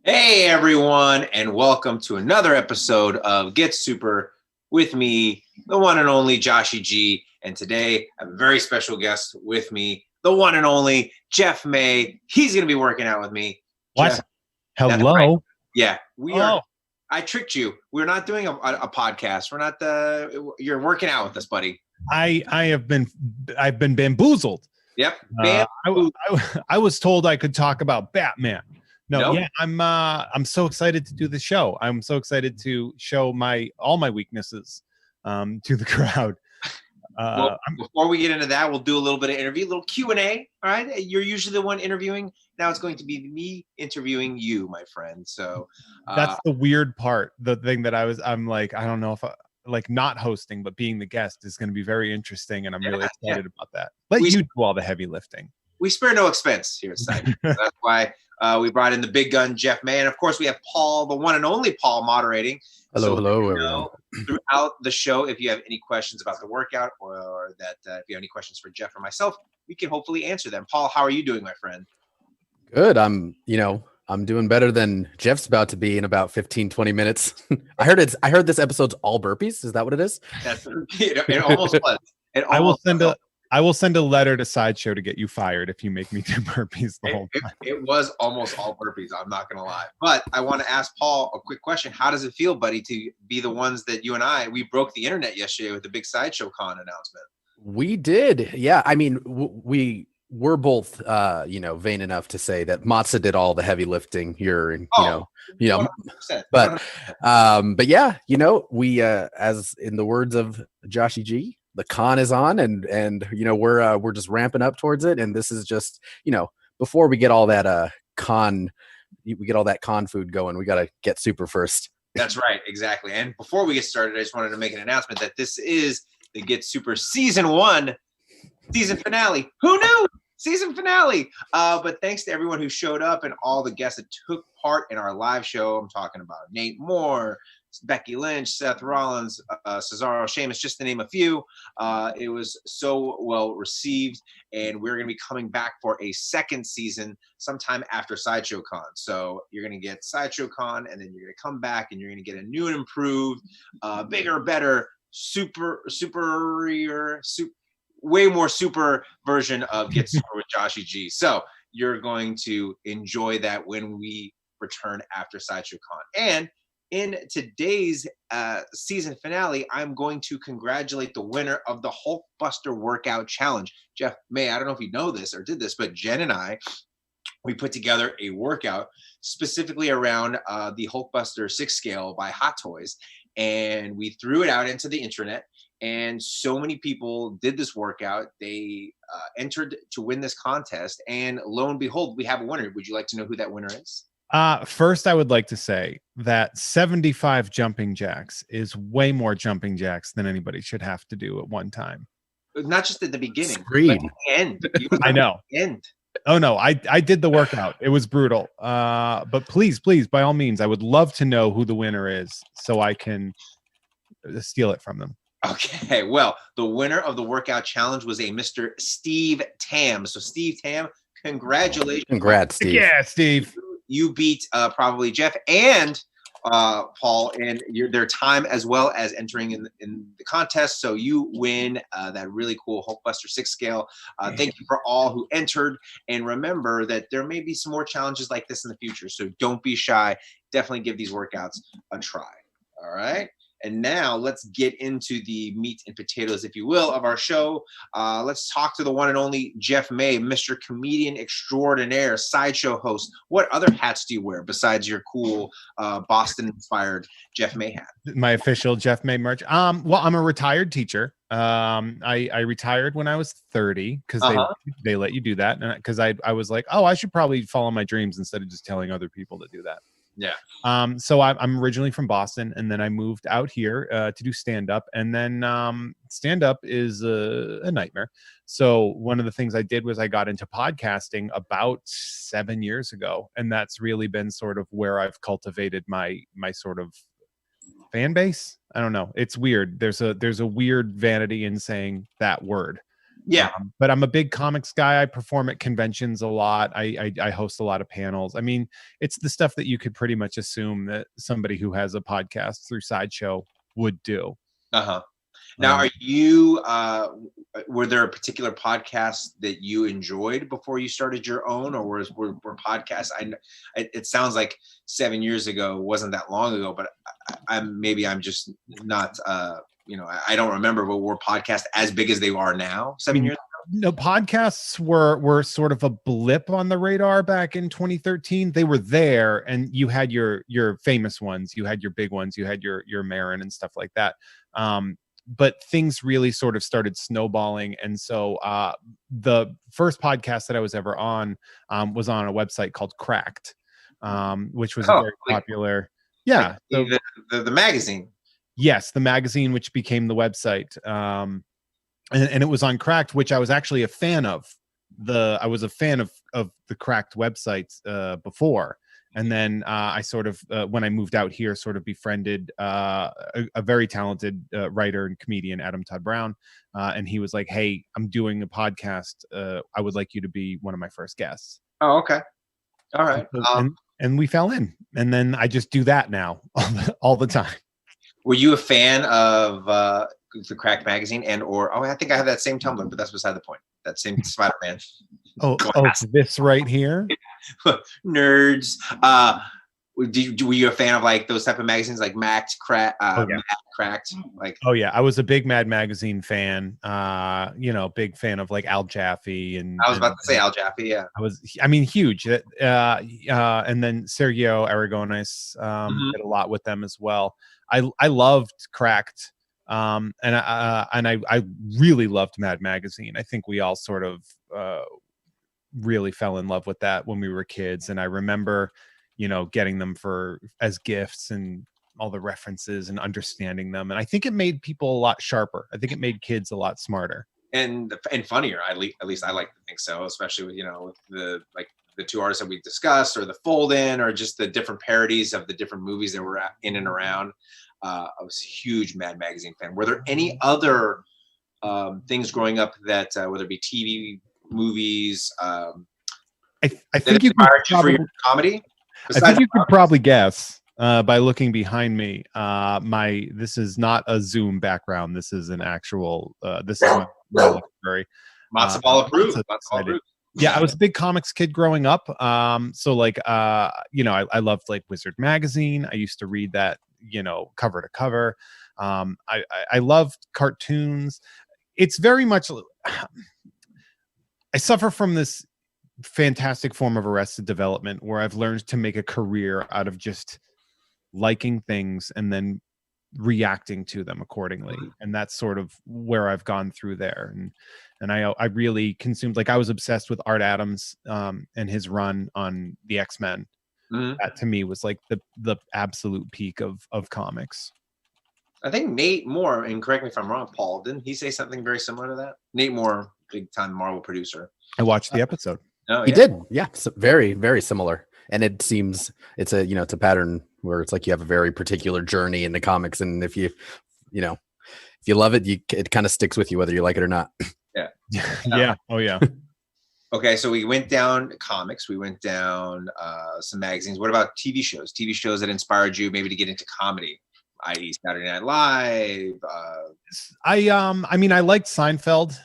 Hey everyone, and welcome to another episode of Get Super with me, the one and only Joshy G. And today I have a very special guest with me, the one and only Jeff May. He's going to be working out with me. What? Jeff, that's Hello? right. Yeah, we are. Oh, I tricked you. We're not doing a podcast. We're not you're working out with us, buddy. I've been bamboozled. Yep. I was told I could talk about Batman. No, Nope. yeah, I'm so excited to do the show. I'm so excited to show all my weaknesses to the crowd. Well, before we get into that, we'll do a little bit of interview, a little Q&A. All right. You're usually the one interviewing. Now it's going to be me interviewing you, my friend. So that's the weird part. The thing that I'm like, I don't know if like not hosting, but being the guest is going to be very interesting. And I'm really excited about that. Let you do all the heavy lifting. We spare no expense here at Sideshow. That's why we brought in the big gun, Jeff May. And of course, we have Paul, the one and only Paul, moderating. Hello, everyone. Throughout the show, if you have any questions about the workout or that if you have any questions for Jeff or myself, we can hopefully answer them. Paul, how are you doing, my friend? Good. I'm doing better than Jeff's about to be in about 15-20 minutes. I heard this episode's all burpees. Is that what it is? That's it almost was. I will send a letter to Sideshow to get you fired if you make me do burpees the whole time. It was almost all burpees. I'm not going to lie. But I want to ask Paul a quick question. How does it feel, buddy, to be the ones that we broke the internet yesterday with the big Sideshow Con announcement? We did. Yeah. I mean, we were both, vain enough to say that Matza did all the heavy lifting here. But yeah, we, as in the words of Joshy G, the con is on and we're just ramping up towards it. And this is just, before we get all that con food going, we got to get super first. That's right. Exactly. And before we get started, I just wanted to make an announcement that this is the Get Super Season 1 season finale. Who knew? Season finale. But thanks to everyone who showed up and all the guests that took part in our live show. I'm talking about Nate Moore, Becky Lynch, Seth Rollins, Cesaro, Sheamus, just to name a few. It was so well received, and we're going to be coming back for a second season sometime after Sideshow Con. So you're going to get Sideshow Con, and then you're going to come back, and you're going to get a new and improved, bigger, better, way more super version of Get Super with Joshy G. So you're going to enjoy that when we return after Sideshow Con. And in today's season finale, I'm going to congratulate the winner of the Hulkbuster Workout Challenge. Jeff May, I don't know if you know this or did this, but Jen and I, we put together a workout specifically around the Hulkbuster 6 scale by Hot Toys, and we threw it out into the internet. And so many people did this workout. They entered to win this contest, and lo and behold, we have a winner. Would you like to know who that winner is? First, I would like to say that 75 jumping jacks is way more jumping jacks than anybody should have to do at one time. Not just at the beginning, but at the end. I know. End. Oh no, I did the workout. It was brutal. But please, by all means, I would love to know who the winner is so I can steal it from them. Okay, well, the winner of the workout challenge was a Mr. Steve Tam. So Steve Tam, congratulations. Congrats, Steve. Yeah, Steve. You beat probably Jeff and Paul in their time, as well as entering in the contest. So you win that really cool Hulkbuster 6 scale. Thank you for all who entered. And remember that there may be some more challenges like this in the future. So don't be shy. Definitely give these workouts a try. All right. And now let's get into the meat and potatoes, if you will, of our show. Let's talk to the one and only Jeff May, Mr. Comedian Extraordinaire, Sideshow host. What other hats do you wear besides your cool Boston-inspired Jeff May hat? My official Jeff May merch. Well, I'm a retired teacher. I retired when I was 30 because they let you do that. And because I was like, oh, I should probably follow my dreams instead of just telling other people to do that. Yeah. So I'm originally from Boston, and then I moved out here to do stand-up, and then stand-up is a nightmare. So one of the things I did was I got into podcasting about 7 years ago, and that's really been sort of where I've cultivated my sort of fan base. I don't know. It's weird. There's a weird vanity in saying that word. Yeah. But I'm a big comics guy. I perform at conventions a lot. I host a lot of panels. I mean, it's the stuff that you could pretty much assume that somebody who has a podcast through Sideshow would do. Uh-huh. Now, are you, were there a particular podcast that you enjoyed before you started your own, or were podcasts? It sounds like 7 years ago wasn't that long ago, but I'm just not, I don't remember, but were podcasts as big as they are now 7 years ago? No, podcasts were sort of a blip on the radar back in 2013. They were there, and you had your famous ones, you had your big ones, you had your Marin and stuff like that. But things really sort of started snowballing. And so the first podcast that I was ever on was on a website called Cracked, which was a very popular. Yeah. Like the magazine. Yes, the magazine, which became the website. And it was on Cracked, which I was actually a fan of. I was a fan of the Cracked website before. And then I sort of, when I moved out here, sort of befriended a very talented writer and comedian, Adam Todd Brown. And he was like, hey, I'm doing a podcast. I would like you to be one of my first guests. Oh, okay. All right. And we fell in. And then I just do that now all the time. Were you a fan of the Cracked magazine I think I have that same Tumblr, but that's beside the point. That same Spider-Man. Oh, this right here. Nerds. Were you a fan of like those type of magazines, like Mac Cracked? Like, oh yeah, I was a big Mad Magazine fan. Big fan of like Al Jaffe, and I was about to say Al Jaffe. Yeah, huge. And then Sergio Aragones did a lot with them as well. I loved Cracked. And I really loved Mad Magazine. I think we all sort of really fell in love with that when we were kids. And I remember, getting them as gifts and all the references and understanding them. And I think it made people a lot sharper. I think it made kids a lot smarter and funnier. At least I like to think so, especially with the two artists that we discussed, or the fold in, or just the different parodies of the different movies that were in and around. I was a huge Mad Magazine fan. Were there any other things growing up that, whether it be TV, movies, I think you inspired you for your comedy? I think you could probably guess by looking behind me. This is not a Zoom background. This is an actual. This is my library. Matzo ball approved. Yeah, I was a big comics kid growing up. So like, I loved like Wizard magazine. I used to read that, cover to cover. I loved cartoons. It's very much. I suffer from this fantastic form of arrested development where I've learned to make a career out of just liking things and then reacting to them accordingly. And that's sort of where I've gone through there. And I really consumed, like I was obsessed with Art Adams and his run on the X-Men. That to me was like the absolute peak of comics. I think Nate Moore, and correct me if I'm wrong, Paul, didn't he say something very similar to that? Nate Moore, big time Marvel producer. I watched the episode. Oh, he did. Yeah. So very, very similar. And it seems it's a pattern where it's like you have a very particular journey in the comics. And if you love it, it kind of sticks with you, whether you like it or not. Yeah. Yeah. Oh yeah. Okay. So we went down comics, we went down some magazines. What about TV shows? TV shows that inspired you maybe to get into comedy, i.e. Saturday Night Live. I liked Seinfeld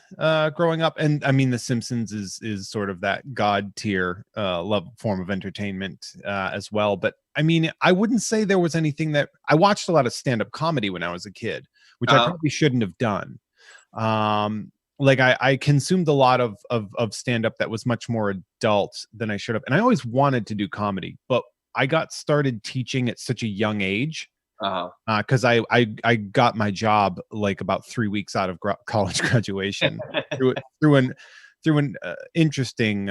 growing up, and I mean The Simpsons is sort of that god tier love form of entertainment as well. But I mean, I wouldn't say there was anything that I watched a lot of stand-up comedy when I was a kid, which I probably shouldn't have done. Like I consumed a lot of stand-up that was much more adult than I should have, and I always wanted to do comedy, but I got started teaching at such a young age. Because I got my job like about 3 weeks out of college graduation through an interesting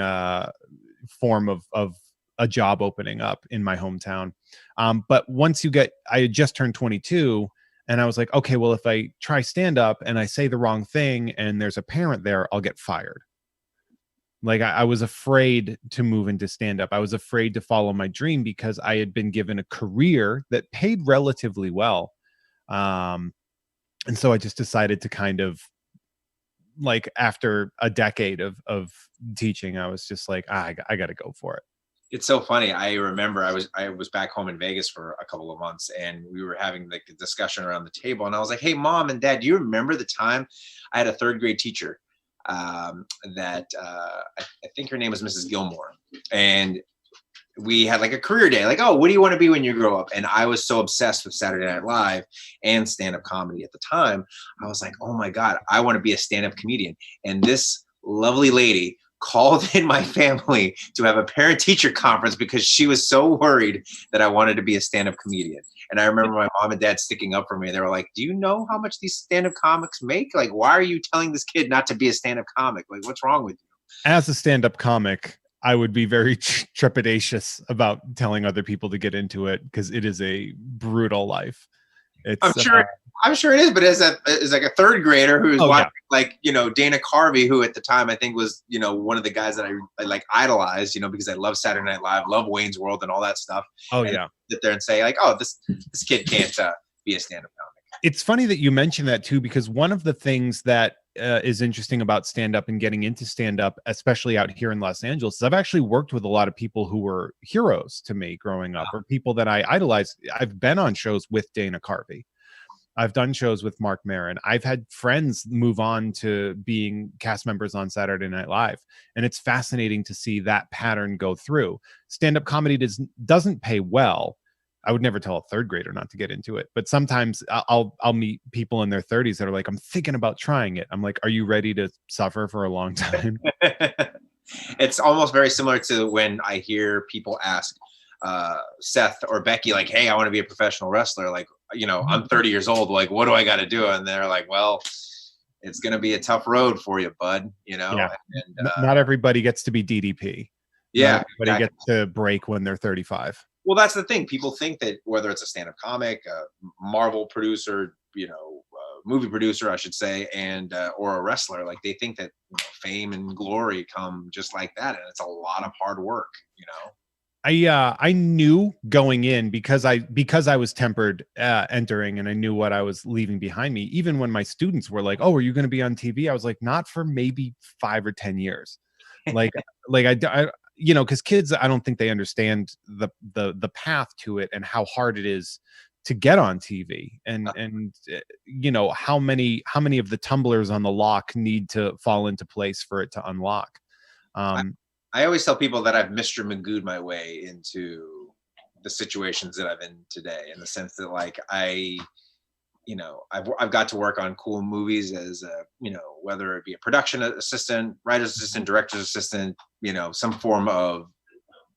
form of a job opening up in my hometown. But once I had just turned 22, and I was like, okay, well, if I try stand up and I say the wrong thing and there's a parent there, I'll get fired. Like I was afraid to move into stand-up. I was afraid to follow my dream because I had been given a career that paid relatively well. And so I just decided to kind of like after a decade of teaching, I was just like, I got to go for it. It's so funny. I remember I was back home in Vegas for a couple of months, and we were having like a discussion around the table, and I was like, "Hey, Mom and Dad, do you remember the time I had a third grade teacher that I think her name was Mrs. Gilmore, and we had like a career day, like, oh, what do you want to be when you grow up?" And I was so obsessed with Saturday Night Live and stand-up comedy at the time. I was like, oh my God, I want to be a stand-up comedian. And this lovely lady called in my family to have a parent-teacher conference because she was so worried that I wanted to be a stand-up comedian. And I remember my mom and dad sticking up for me. They were like, do you know how much these stand-up comics make? Like, why are you telling this kid not to be a stand-up comic? Like, what's wrong with you? As a stand-up comic, I would be very trepidatious about telling other people to get into it because it is a brutal life. It's, I'm sure it is, but as like a third grader who's watching, like, you know, Dana Carvey, who at the time I think was, you know, one of the guys that I like idolized, you know, because I love Saturday Night Live, love Wayne's World and all that stuff. Oh, and yeah. Sit there and say like, oh, this kid can't be a stand-up comic. It's funny that you mention that too, because one of the things that is interesting about stand-up and getting into stand-up, especially out here in Los Angeles, is I've actually worked with a lot of people who were heroes to me growing up, or people that I idolized. I've been on shows with Dana Carvey. I've done shows with Mark Maron. I've had friends move on to being cast members on Saturday Night Live. And it's fascinating to see that pattern go through. Stand-up comedy doesn't pay well. I would never tell a third grader not to get into it. But sometimes I'll meet people in their 30s that are like, I'm thinking about trying it. I'm like, are you ready to suffer for a long time? It's almost very similar to when I hear people ask Seth or Becky, like, hey, I want to be a professional wrestler. Like, you know, I'm 30 years old. Like, what do I got to do? And they're like, well, it's going to be a tough road for you, bud. You know, and, not everybody gets to be DDP. Yeah. Everybody gets to break when they're 35. Well, that's the thing. People think that whether it's a stand-up comic, a Marvel producer, you know, movie producer, I should say, and or a wrestler, like they think that, you know, fame and glory come just like that, and it's a lot of hard work, you know. I knew going in because I was tempered entering, and I knew what I was leaving behind me. Even when my students were like, "Oh, are you going to be on TV?" I was like, "Not for maybe 5 or 10 years." Like I you know, because kids, I don't think they understand the path to it and how hard it is to get on TV, and you know how many of the tumblers on the lock need to fall into place for it to unlock. I always tell people that I've Mr. Magoo'd my way into the situations that I'm in today, in the sense that, like, you know, I've got to work on cool movies as a, you know, whether it be a production assistant, writer's assistant, director's assistant, you know, some form of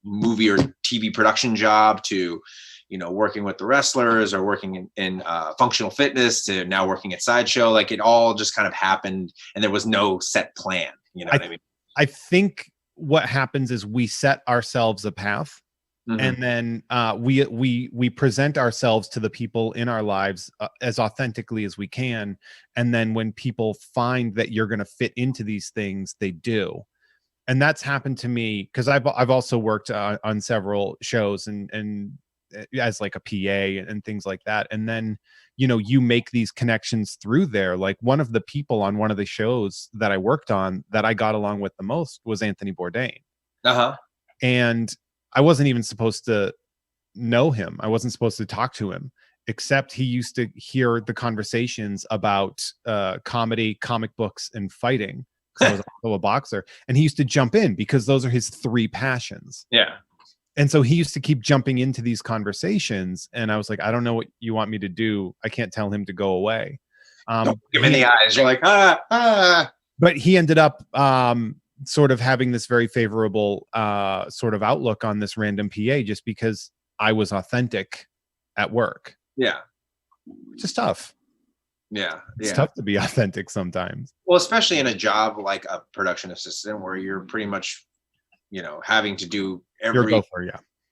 movie or TV production job, to, you know, working with the wrestlers, or working in functional fitness, to now working at Sideshow. Like, it all just kind of happened, and there was no set plan. You know what I mean? I think what happens is we set ourselves a path, and then we present ourselves to the people in our lives as authentically as we can. And then when people find that you're going to fit into these things, they do. And that's happened to me because I've also worked on several shows and as like a PA and things like that. And then, you know, you make these connections through there. Like, one of the people on one of the shows that I worked on that I got along with the most was Anthony Bourdain. And I wasn't even supposed to know him. I wasn't supposed to talk to him, except he used to hear the conversations about comedy, comic books, and fighting, because I was also a boxer. And he used to jump in because those are his 3 passions. Yeah. And so he used to keep jumping into these conversations, and I was like, I don't know what you want me to do. I can't tell him to go away. Don't give him in the eyes. You're like, But he ended up sort of having this very favorable sort of outlook on this random PA, just because I was authentic at work. Yeah. Which is tough. Yeah. It's tough to be authentic sometimes. Well, especially in a job like a production assistant, where you're pretty much, you know, having to do every,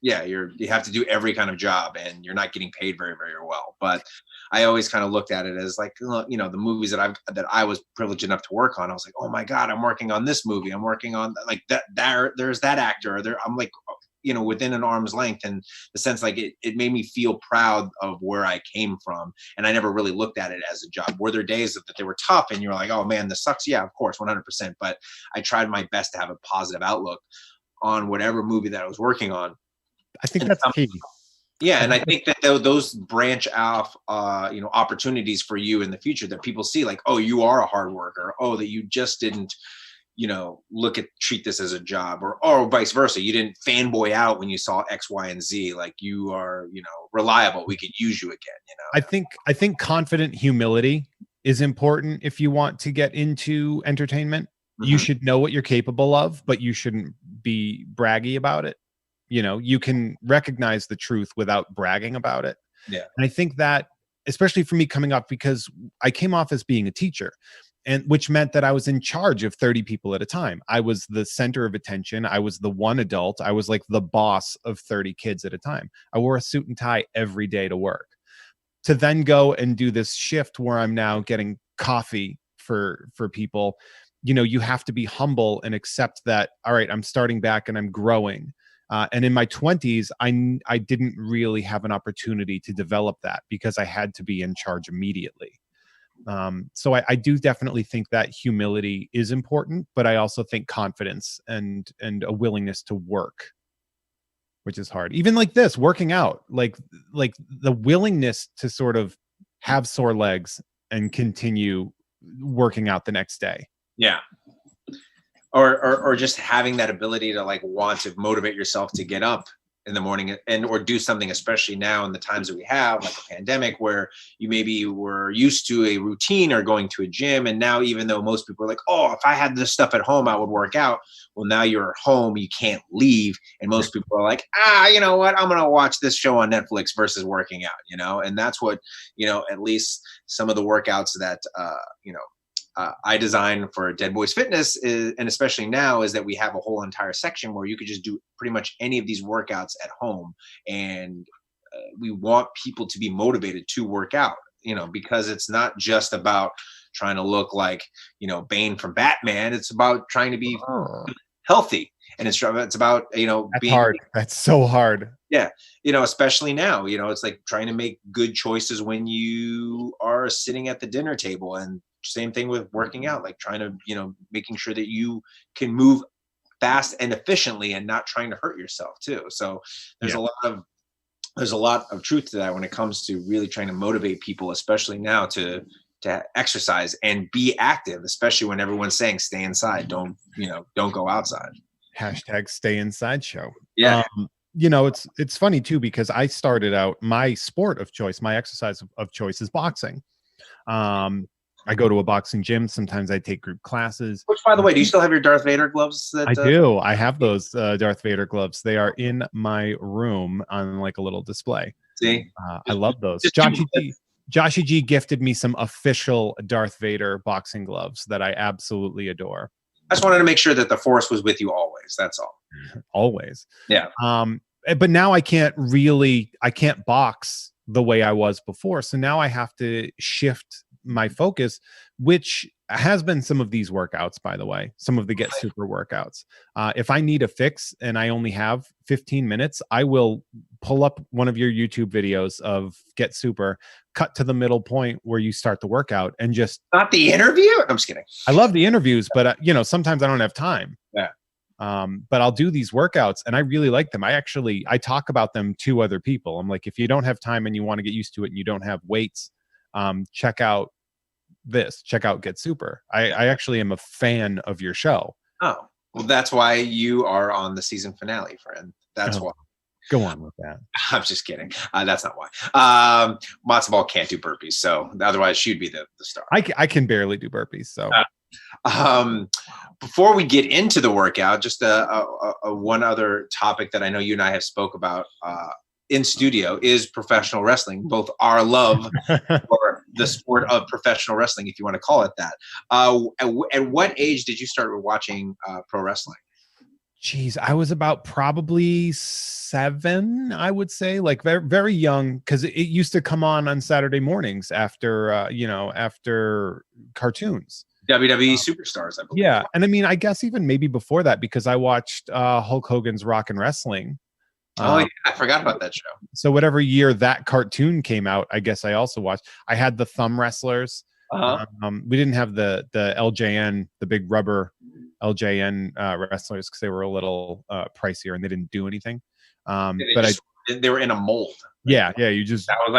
you have to do every kind of job, and you're not getting paid very, very well. But I always kind of looked at it as like, you know, the movies that I was privileged enough to work on, I was like, oh my God, I'm working on this movie. I'm working on like that. There's that actor. I'm like, within an arm's length, in the sense like it made me feel proud of where I came from. And I never really looked at it as a job. Were there days that they were tough and you're like, oh man, this sucks? Yeah, of course, 100%. But I tried my best to have a positive outlook on whatever movie that I was working on. I think that's key. Yeah, and I think that those branch off, opportunities for you in the future that people see, like, oh, you are a hard worker. Oh, that you just didn't, treat this as a job, or vice versa. You didn't fanboy out when you saw X, Y, and Z. Like, you are, reliable. We could use you again. I think confident humility is important if you want to get into entertainment. Mm-hmm. You should know what you're capable of, but you shouldn't be braggy about it. You can recognize the truth without bragging about it. Yeah. And I think that, especially for me coming up, because I came off as being a teacher, and which meant that I was in charge of 30 people at a time. I was the center of attention. I was the one adult. I was like the boss of 30 kids at a time. I wore a suit and tie every day to work. To then go and do this shift where I'm now getting coffee for people, you have to be humble and accept that, all right, I'm starting back and I'm growing. And in my 20s, I didn't really have an opportunity to develop that because I had to be in charge immediately. So I do definitely think that humility is important, but I also think confidence and a willingness to work, which is hard. Even like this, working out, like the willingness to sort of have sore legs and continue working out the next day. Yeah. Or just having that ability to want to motivate yourself to get up in the morning or do something, especially now in the times that we have, like a pandemic, where you maybe were used to a routine or going to a gym. And now, even though most people are like, oh, if I had this stuff at home, I would work out. Well, now you're at home, you can't leave. And most people are like, you know what? I'm going to watch this show on Netflix versus working out, and that's what, at least some of the workouts that, I design for DeadBoys Fitness and especially now, is that we have a whole entire section where you could just do pretty much any of these workouts at home. And we want people to be motivated to work out, because it's not just about trying to look like, Bane from Batman. It's about trying to be healthy. And it's about, That's being hard. That's so hard. Yeah. Especially now, it's like trying to make good choices when you are sitting at the dinner table. And same thing with working out, like trying to, making sure that you can move fast and efficiently and not trying to hurt yourself too. So there's a lot of truth to that when it comes to really trying to motivate people, especially now to exercise and be active, especially when everyone's saying stay inside, don't go outside. Hashtag stay inside show. Yeah. It's funny too, because I started out, my sport of choice, my exercise of choice is boxing. I go to a boxing gym. Sometimes I take group classes. Which, by the way, do you still have your Darth Vader gloves? I do. I have those Darth Vader gloves. They are in my room on like a little display. See? I love those. Joshy G gifted me some official Darth Vader boxing gloves that I absolutely adore. I just wanted to make sure that the Force was with you always. That's all. Always. Yeah. But now I can't box the way I was before. So now I have to shift my focus, which has been some of these workouts, by the way, some of the Get Super workouts. If I need a fix and I only have 15 minutes, I will pull up one of your YouTube videos of Get Super, cut to the middle point where you start the workout and just... Not the interview? I'm just kidding. I love the interviews, but sometimes I don't have time. Yeah. But I'll do these workouts and I really like them. I talk about them to other people. I'm like, if you don't have time and you want to get used to it and you don't have weights, check out Get Super. I actually am a fan of your show. Oh, well, that's why you are on the season finale, friend. That's why. Go on with that. I'm just kidding. That's not why. Matzo Ball can't do burpees, so otherwise she'd be the star. I can barely do burpees, so. Before we get into the workout, just a one other topic that I know you and I have spoke about in studio is professional wrestling, both our love for the sport of professional wrestling, if you want to call it that. At what age did you start watching pro wrestling? Geez, I was about probably 7, I would say, like very, very young, because it used to come on Saturday mornings after, after cartoons. WWE Superstars, I believe. Yeah, and I mean, I guess even maybe before that, because I watched Hulk Hogan's Rock and Wrestling Oh yeah, I forgot about that show. So whatever year that cartoon came out, I guess I also watched. I had the thumb wrestlers. We didn't have the LJN, the big rubber LJN wrestlers, because they were a little pricier and they didn't do anything. They were in a mold. Yeah, you just that was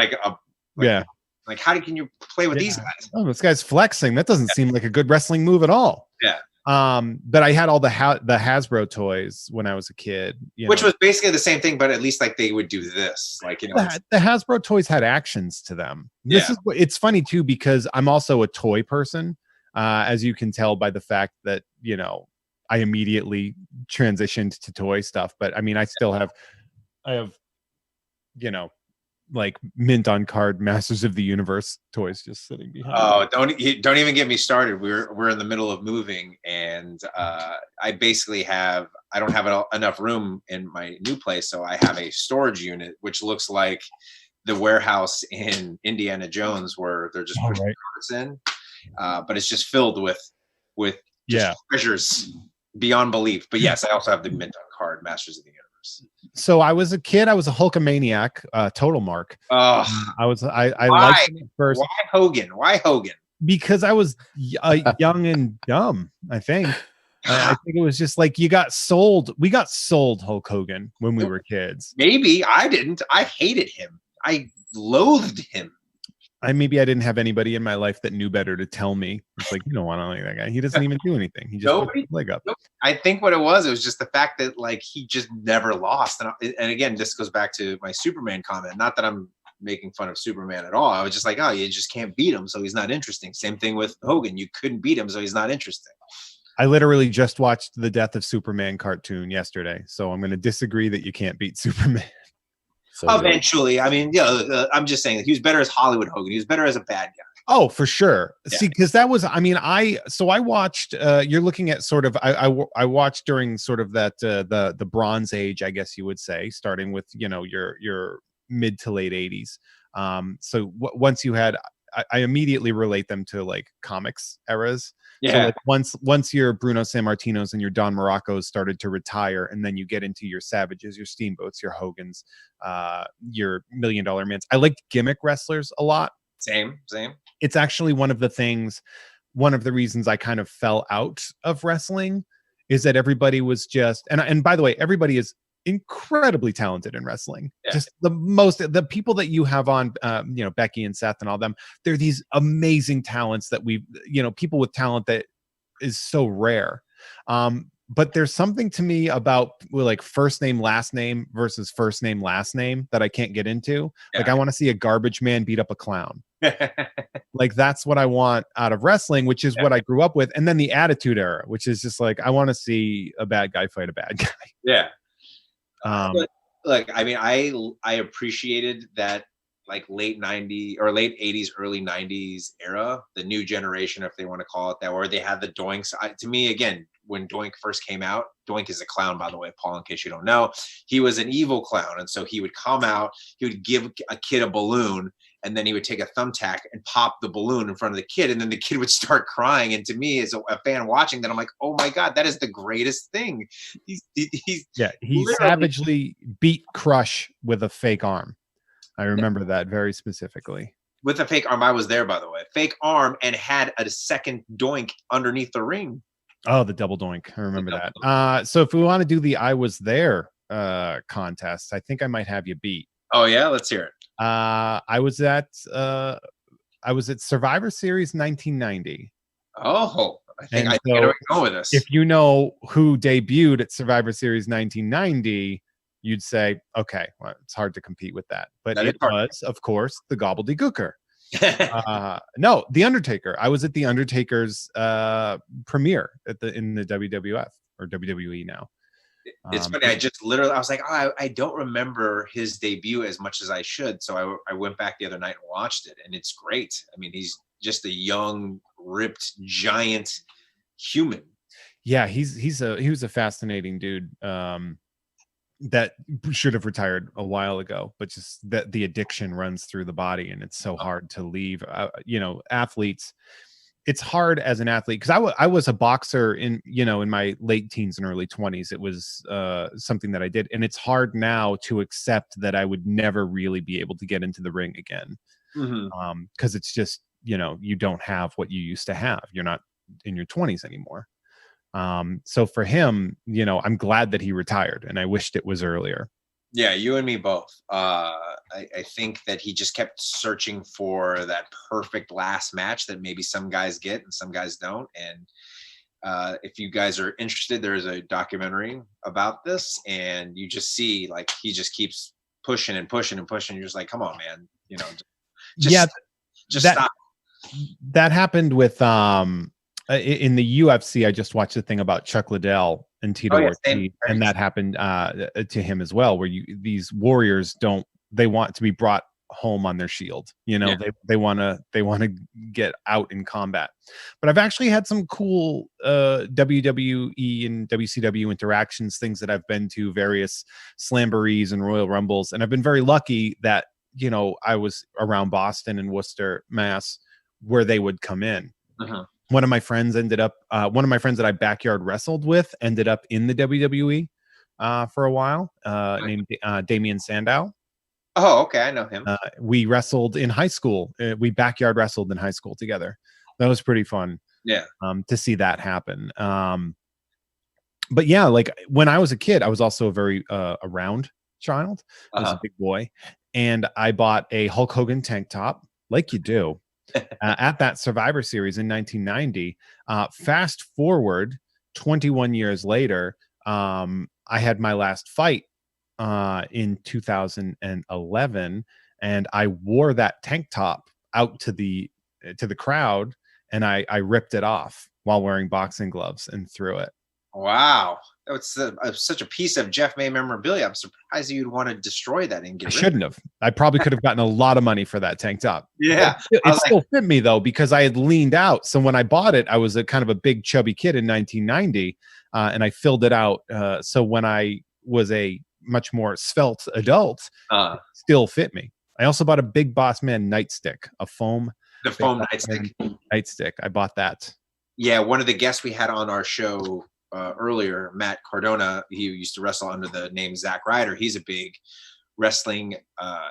like how can you play with these guys? Oh, this guy's flexing. That doesn't seem like a good wrestling move at all. Yeah. But I had all the Hasbro toys when I was a kid, which was basically the same thing, but at least like they would do this, like the Hasbro toys had actions to them. It's funny too, because I'm also a toy person, as you can tell by the fact that I immediately transitioned to toy stuff. But I mean, I have like mint on card Masters of the Universe toys just sitting behind. Oh, don't even get me started. We're in the middle of moving, and I don't have enough room in my new place, so I have a storage unit which looks like the warehouse in Indiana Jones, where they're just putting cards in, but it's just filled with treasures beyond belief. But yes, I also have the mint on card Masters of the Universe. So I was a kid. I was a Hulkamaniac, total mark. I liked him at first. Why Hogan? Because I was young and dumb, I think. I think it was just like you got sold. We got sold Hulk Hogan when we were kids. Maybe I didn't. I hated him. I loathed him. Maybe I didn't have anybody in my life that knew better to tell me. It's like, you don't want to like that guy. He doesn't even do anything. He just puts his leg up. I think what it was just the fact that like he just never lost. And again, this goes back to my Superman comment. Not that I'm making fun of Superman at all. I was just like, oh, you just can't beat him, so he's not interesting. Same thing with Hogan. You couldn't beat him, so he's not interesting. I literally just watched the Death of Superman cartoon yesterday, so I'm going to disagree that you can't beat Superman. So eventually, I mean, I'm just saying that he was better as Hollywood Hogan. He was better as a bad guy. Oh, for sure. Yeah. See, because that was, I mean, I watched. You're looking at sort of. I watched during sort of that the Bronze Age, I guess you would say, starting with your mid to late 80s. So once you had, I immediately relate them to like comics eras. Yeah. So like once your Bruno Sammartinos and your Don Moroccos started to retire, and then you get into your Savages, your Steamboats, your Hogans, your $1 Million Mans. I liked gimmick wrestlers a lot. Same. It's actually one of the reasons I kind of fell out of wrestling is that everybody was just, and by the way, everybody is incredibly talented in wrestling. Yeah. Just the people that you have on, Becky and Seth and all them, they're these amazing talents that people with talent that is so rare. But there's something to me about like first name, last name versus first name, last name that I can't get into. Yeah. Like I want to see a garbage man beat up a clown. Like that's what I want out of wrestling, which is what I grew up with. And then the Attitude Era, which is just like, I want to see a bad guy fight a bad guy. Yeah. Look, I mean, I appreciated that like late 90s or late 80s, early 90s era, the new generation, if they want to call it that, where they had the Doinks. To me, again, when Doink first came out, Doink is a clown, by the way, Paul, in case you don't know. He was an evil clown. And so he would come out, he would give a kid a balloon, and then he would take a thumbtack and pop the balloon in front of the kid. And then the kid would start crying. And to me, as a fan watching that, I'm like, oh my God, that is the greatest thing. He savagely beat Crush with a fake arm. I remember that very specifically. With a fake arm. I was there, by the way. Fake arm, and had a second Doink underneath the ring. Oh, the double Doink. I remember that. So if we want to do the I Was There contest, I think I might have you beat. Oh, yeah? Let's hear it. I was at Survivor Series 1990. Oh, I think I know where you're going with this. If you know who debuted at Survivor Series 1990, you'd say, okay, well, it's hard to compete with that. But it was, of course, the Gobbledygooker. No, The Undertaker. I was at The Undertaker's premiere in the WWF or WWE now. It's funny. I was like, oh, I don't remember his debut as much as I should. So I went back the other night and watched it, and it's great. I mean, he's just a young, ripped, giant human. Yeah, he was a fascinating dude. That should have retired a while ago, but just that the addiction runs through the body, and it's so hard to leave. Athletes, it's hard as an athlete because I was a boxer in my late teens and early 20s. It was something that I did, and it's hard now to accept that I would never really be able to get into the ring again, because it's just you don't have what you used to have. You're not in your 20s anymore. So for him, I'm glad that he retired, and I wished it was earlier. Yeah, you and me both. I think that he just kept searching for that perfect last match that maybe some guys get and some guys don't. And if you guys are interested, there's a documentary about this, and you just see like he just keeps pushing and pushing and pushing. You're just like, come on, man, just stop. That happened with in the UFC. I just watched a thing about Chuck Liddell and Tito Ortiz, and that happened to him as well, where these warriors they want to be brought home on their shield. They want to get out in combat. But I've actually had some cool WWE and WCW interactions, things that I've been to, various Slamborees and Royal Rumbles, and I've been very lucky that I was around Boston and Worcester, Mass, where they would come in. One of my friends that I backyard wrestled with ended up in the WWE for a while, named Damian Sandow. Oh, okay. I know him. We wrestled in high school. We backyard wrestled in high school together. That was pretty fun. Yeah. To see that happen. But yeah, like when I was a kid, I was also a very round child. I was a big boy, and I bought a Hulk Hogan tank top, like you do. At that Survivor Series in 1990. Fast forward 21 years later, I had my last fight in 2011, and I wore that tank top out to the crowd, and I ripped it off while wearing boxing gloves and threw it. Wow. That was such a piece of Jeff May memorabilia. I'm surprised you'd want to destroy that and get rid of it. I shouldn't have. I probably could have gotten a lot of money for that tank top. Yeah. It still fit me though, because I had leaned out. So when I bought it, I was a kind of a big chubby kid in 1990, and I filled it out. So when I was a much more svelte adult, it still fit me. I also bought a Big Boss Man nightstick, a foam. The foam nightstick. Nightstick. I bought that. Yeah. One of the guests we had on our show earlier, Matt Cardona, he used to wrestle under the name Zack Ryder. He's a big wrestling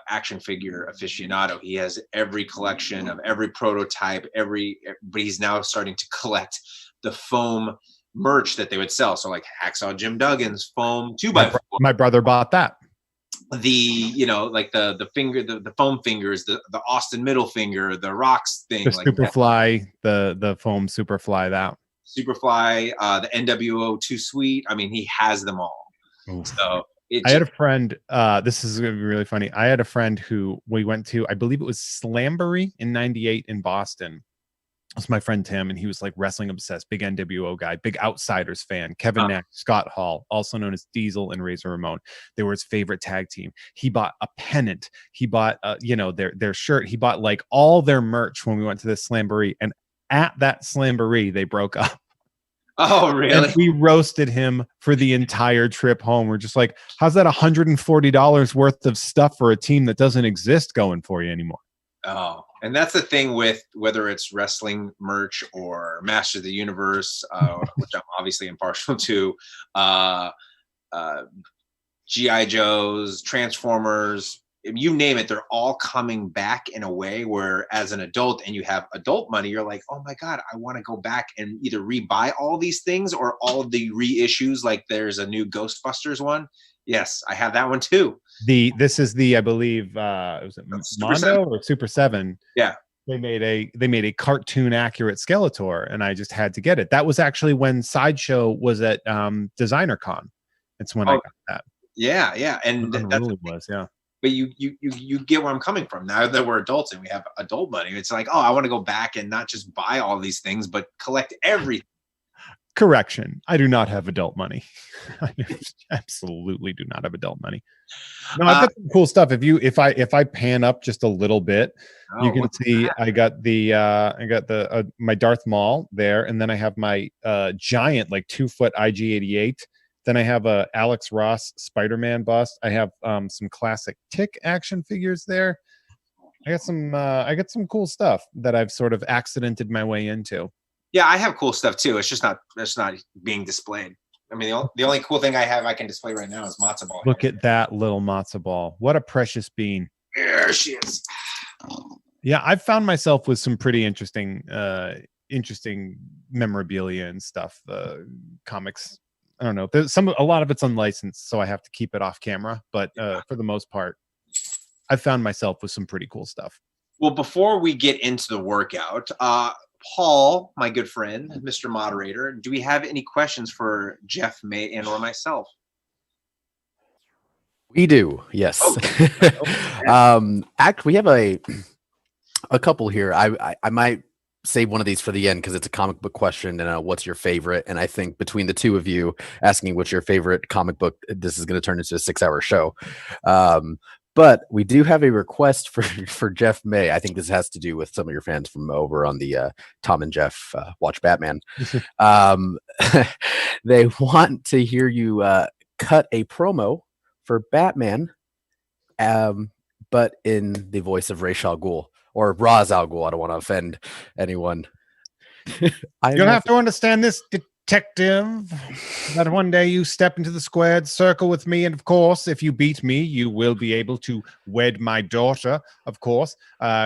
action figure aficionado. He has every collection of every prototype, but he's now starting to collect the foam merch that they would sell. So like Hacksaw Jim Duggan's foam 2x4. My brother bought that. Like the foam fingers, the Austin middle finger, the Rocks thing, the like Superfly, the foam Superfly, that Superfly, the NWO Too Sweet. I mean, he has them all. Ooh. So I had a friend. This is going to be really funny. I had a friend who we went to, I believe it was Slamboree in '98 in Boston. It was my friend Tim, and he was like wrestling obsessed, big NWO guy, big Outsiders fan. Kevin Nash, Scott Hall, also known as Diesel and Razor Ramon. They were his favorite tag team. He bought a pennant. He bought, their shirt. He bought like all their merch when we went to this Slamboree. And at that Slamboree, they broke up. Oh, really? And we roasted him for the entire trip home. We're just like, how's that $140 worth of stuff for a team that doesn't exist going for you anymore? Oh, and that's the thing with whether it's wrestling merch or Master of the Universe, which I'm obviously impartial to, G.I. Joes, Transformers, you name it, they're all coming back in a way where as an adult and you have adult money, you're like, oh my God, I want to go back and either rebuy all these things or all of the reissues. Like there's a new Ghostbusters one. Yes, I have that one too. This is the, I believe, was it Mondo or Super 7? Yeah. They made a cartoon accurate Skeletor, and I just had to get it. That was actually when Sideshow was at Designer Con. It's when I got that. Yeah, yeah. And that's what it was, yeah. But you get where I'm coming from. Now that we're adults and we have adult money, it's like, oh, I want to go back and not just buy all these things, but collect everything. Correction. I do not have adult money. I absolutely do not have adult money. No, I've got some cool stuff. If I pan up just a little bit, you can see I got my Darth Maul there, and then I have my giant like 2-foot IG-88. Then I have a Alex Ross Spider-Man bust. I have some classic Tick action figures there. I got some cool stuff that I've sort of accidented my way into. Yeah, I have cool stuff too. It's not being displayed. I mean, the only cool thing I can display right now is matzo ball. Look at that little matzo ball. What a precious bean. There she is. Yeah, I've found myself with some pretty interesting memorabilia and stuff. Comics. I don't know. There's a lot of it's unlicensed, so I have to keep it off camera. But for the most part, I've found myself with some pretty cool stuff. Well, before we get into the workout, Paul, my good friend, Mr. Moderator, do we have any questions for Jeff, May, and or myself? We do, yes. Oh. Actually, we have a couple here. I might save one of these for the end because it's a comic book question and what's your favorite. And I think between the two of you asking what's your favorite comic book, this is going to turn into a 6-hour show. But we do have a request for Jeff May. I think this has to do with some of your fans from over on the Tom and Jeff Watch Batman. They want to hear you cut a promo for Batman, but in the voice of Ra's al Ghul or Ra's al Ghul. I don't want to offend anyone. You'll have to understand this, detective, that one day you step into the squared circle with me, and of course, if you beat me, you will be able to wed my daughter. Of course,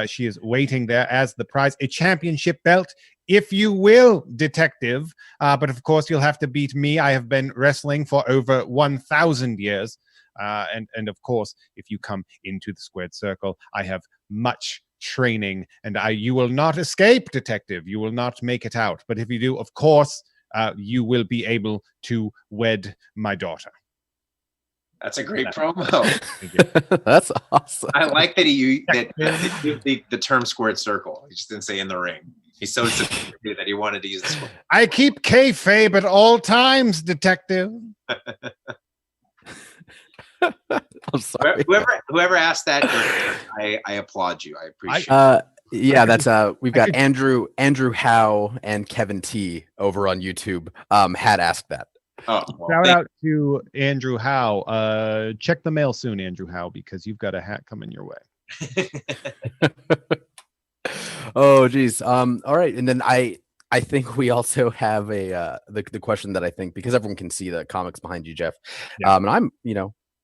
she is waiting there as the prize, a championship belt, if you will, detective. But of course, you'll have to beat me. I have been wrestling for over 1,000 years. And of course, if you come into the squared circle, I have much training, and you will not escape, detective. You will not make it out. But if you do, of course, you will be able to wed my daughter. That's a great promo. That's awesome. I like that he used the term squared circle. He just didn't say in the ring. He's so sincere that he wanted to use the square. I keep kayfabe at all times, detective. I'm sorry. Whoever asked that, I applaud you. I appreciate it. Yeah, that's we've got Andrew Howe and Kevin T over on YouTube had asked that. Oh, well, shout out to Andrew Howe. Check the mail soon, Andrew Howe, because you've got a hat coming your way. Oh geez. All right, and then I think we also have the question that I think, because everyone can see the comics behind you, Jeff. Yeah. And I'm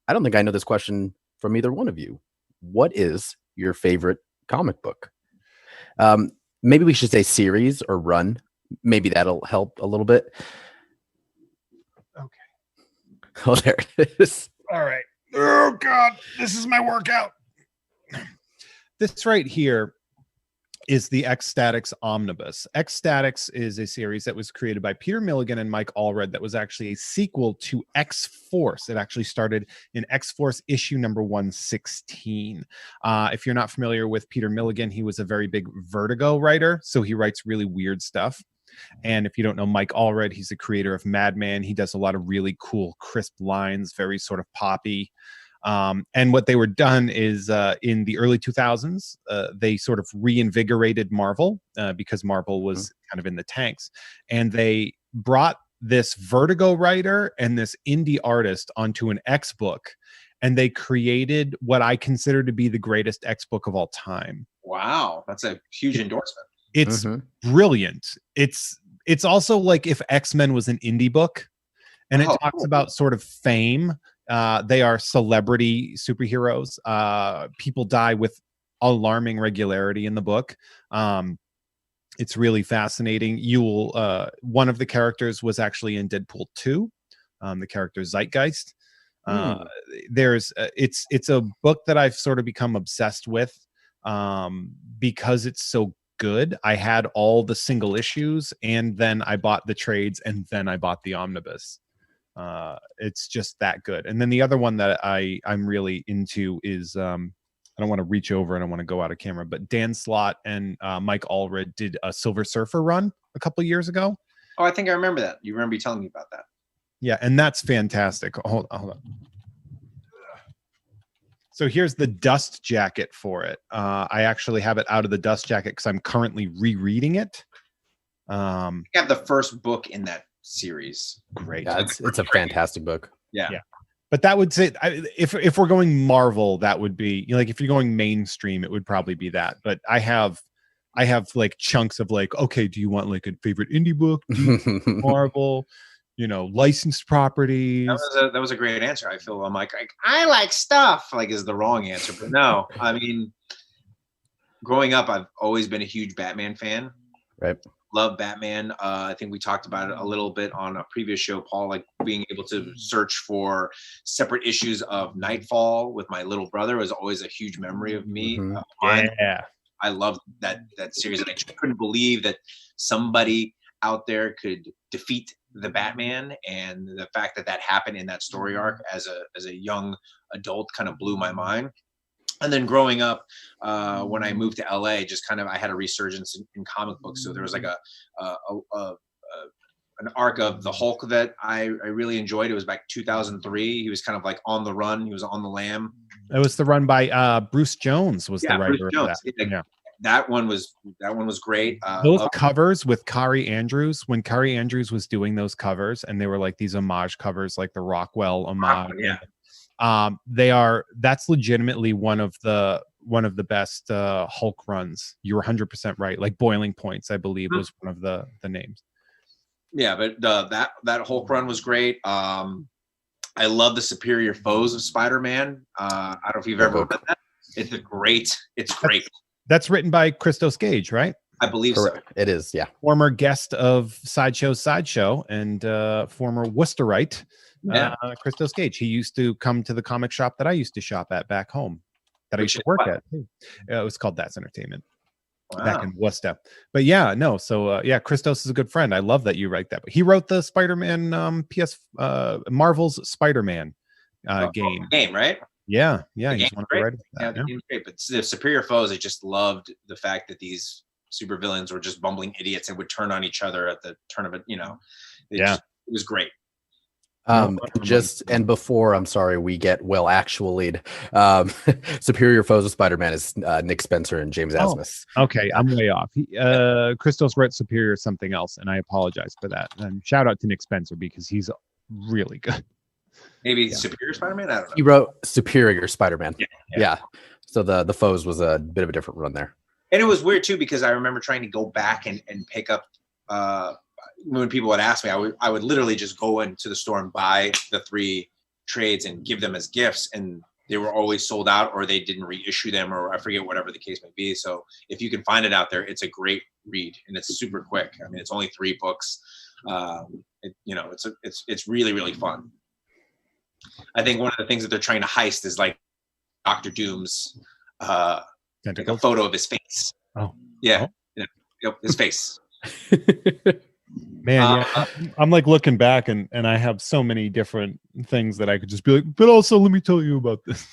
I don't think I know this question from either one of you. What is your favorite comic book? Maybe we should say series or run. Maybe that'll help a little bit. Okay. Oh, there it is. All right. Oh God, this is my workout. This right here is the X-Statix Omnibus. X-Statix is a series that was created by Peter Milligan and Mike Allred that was actually a sequel to X-Force. It actually started in X-Force issue number 116. If you're not familiar with Peter Milligan, he was a very big Vertigo writer, so he writes really weird stuff. And if you don't know Mike Allred, he's the creator of Madman. He does a lot of really cool, crisp lines, very sort of poppy. And what they were done is in the early 2000s, they sort of reinvigorated Marvel because Marvel was kind of in the tanks. And they brought this Vertigo writer and this indie artist onto an X book. And they created what I consider to be the greatest X book of all time. Wow. That's a huge endorsement. It's brilliant. It's also like if X-Men was an indie book, and it talks about sort of fame. They are celebrity superheroes. People die with alarming regularity in the book. It's really fascinating. One of the characters was actually in Deadpool 2, the character Zeitgeist. It's a book that I've sort of become obsessed with because it's so good. I had all the single issues, and then I bought the trades, and then I bought the omnibus. It's just that good. And then the other one that I'm really into is I don't want to reach over, I don't want to go out of camera, but Dan Slott and Mike Allred did a Silver Surfer run a couple years ago. Oh, I think I remember that. You remember you telling me about that. Yeah, and that's fantastic. Hold on. So here's the dust jacket for it. I actually have it out of the dust jacket because I'm currently rereading it. I have the first book in that series. Great. Yeah, it's a fantastic book. Yeah. But that would say, if we're going Marvel, that would be, you know, like if you're going mainstream, it would probably be that. But I have like chunks of like, okay, do you want like a favorite indie book, Marvel, you know, licensed properties? That was a great answer. I feel I'm like I like stuff, like is the wrong answer, but no, I mean, growing up, I've always been a huge Batman fan. Right. Love Batman. I think we talked about it a little bit on a previous show, Paul, like being able to search for separate issues of Nightfall with my little brother was always a huge memory of me. Yeah. I loved that series, and I just couldn't believe that somebody out there could defeat the Batman, and the fact that happened in that story arc as a young adult kind of blew my mind. And then growing up, when I moved to LA, just kind of I had a resurgence in comic books. So there was like an arc of the Hulk that I really enjoyed. It was back 2003. He was kind of like on the run. He was on the lam. It was the run by Bruce Jones was the writer of that. Yeah. That one was great. Those covers with Kari Andrews, when Kari Andrews was doing those covers, and they were like these homage covers, like the Rockwell homage. That's legitimately one of the best Hulk runs. You were 100% right. Like Boiling Points, I believe, was one of the names. Yeah, but that Hulk run was great. I love the Superior Foes of Spider-Man. I don't know if you've ever read that. It's great. That's written by Christos Gage, right? I believe Correct. So. It is, yeah. Former guest of Sideshow, and former Worcesterite. Christos Gage. He used to come to the comic shop that I used to shop at back home, that I used to work at. It was called That's Entertainment. Wow. Back in Worcester. But yeah, no. So Christos is a good friend. I love that you write that. But he wrote the Spider-Man Marvel's Spider-Man game, right? Yeah. He's one of the writers. The game's great. But the Superior Foes, I just loved the fact that these supervillains were just bumbling idiots and would turn on each other at the turn of it. You know, it was great. And before, I'm sorry, we get Superior Foes of Spider-Man is Nick Spencer and James Asmus. Okay, I'm way off. Christos wrote Superior something else, and I apologize for that. And shout out to Nick Spencer because he's really good. Maybe Superior Spider-Man? I don't know. He wrote Superior Spider-Man. Yeah. So the Foes was a bit of a different run there. And it was weird too, because I remember trying to go back and pick up when people would ask me, I would literally just go into the store and buy the 3 trades and give them as gifts, and they were always sold out, or they didn't reissue them, or I forget, whatever the case may be. So if you can find it out there, it's a great read, and it's super quick. I mean, it's only 3 books. It's really, really fun. I think one of the things that they're trying to heist is like Dr. Doom's like a photo of his face. Oh, yeah. Yep, his face. Man, I'm like looking back, and I have so many different things that I could just be like, but also let me tell you about this.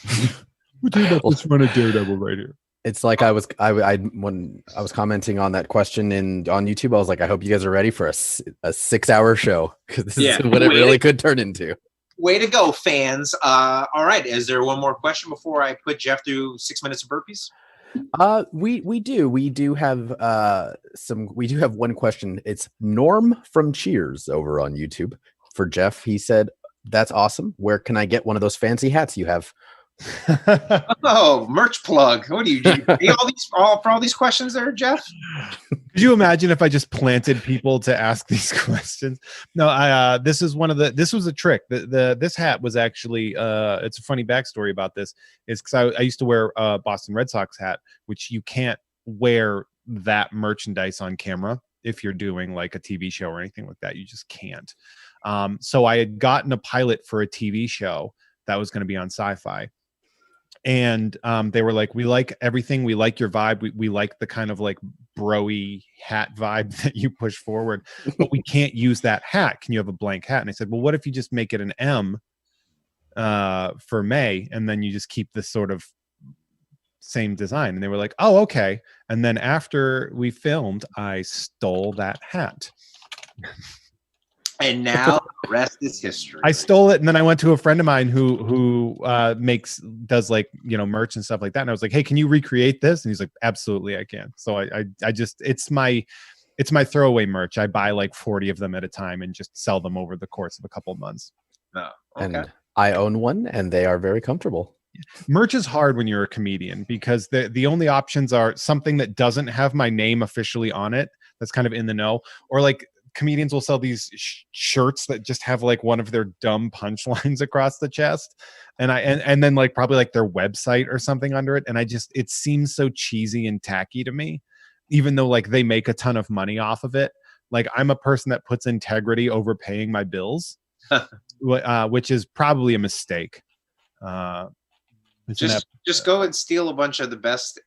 We'll tell you about this run of Daredevil right here. It's like I when I was commenting on that question on YouTube, I was like, I hope you guys are ready for a 6-hour show, because this is what it really could turn into. Way to go, fans. All right. Is there one more question before I put Jeff through 6 minutes of burpees? We do have one question. It's Norm from Cheers over on YouTube for Jeff. He said, "That's awesome. Where can I get one of those fancy hats you have?" Oh, merch plug. What do you do? For all these questions there, Jeff? Could you imagine if I just planted people to ask these questions? No, this was a trick. This hat was actually it's a funny backstory about this. Is because I used to wear a Boston Red Sox hat, which you can't wear that merchandise on camera if you're doing like a TV show or anything like that. You just can't. So I had gotten a pilot for a TV show that was going to be on Sci-Fi. And they were like, we like everything. We like your vibe. We like the kind of like bro-y hat vibe that you push forward, but we can't use that hat. Can you have a blank hat? And I said, well, what if you just make it an M for May, and then you just keep this sort of same design? And they were like, oh, okay. And then after we filmed, I stole that hat. And now the rest is history. I stole it, and then I went to a friend of mine who does like, you know, merch and stuff like that. And I was like, hey, can you recreate this? And he's like, absolutely, I can. So I just it's my throwaway merch. I buy like 40 of them at a time and just sell them over the course of a couple of months. Oh, okay. And I own one, and they are very comfortable. Merch is hard when you're a comedian because the only options are something that doesn't have my name officially on it, that's kind of in the know, or like comedians will sell these shirts that just have like one of their dumb punchlines across the chest, and then like probably like their website or something under it, and it seems so cheesy and tacky to me, even though like they make a ton of money off of it. Like I'm a person that puts integrity over paying my bills, which is probably a mistake. Just go and steal a bunch of the best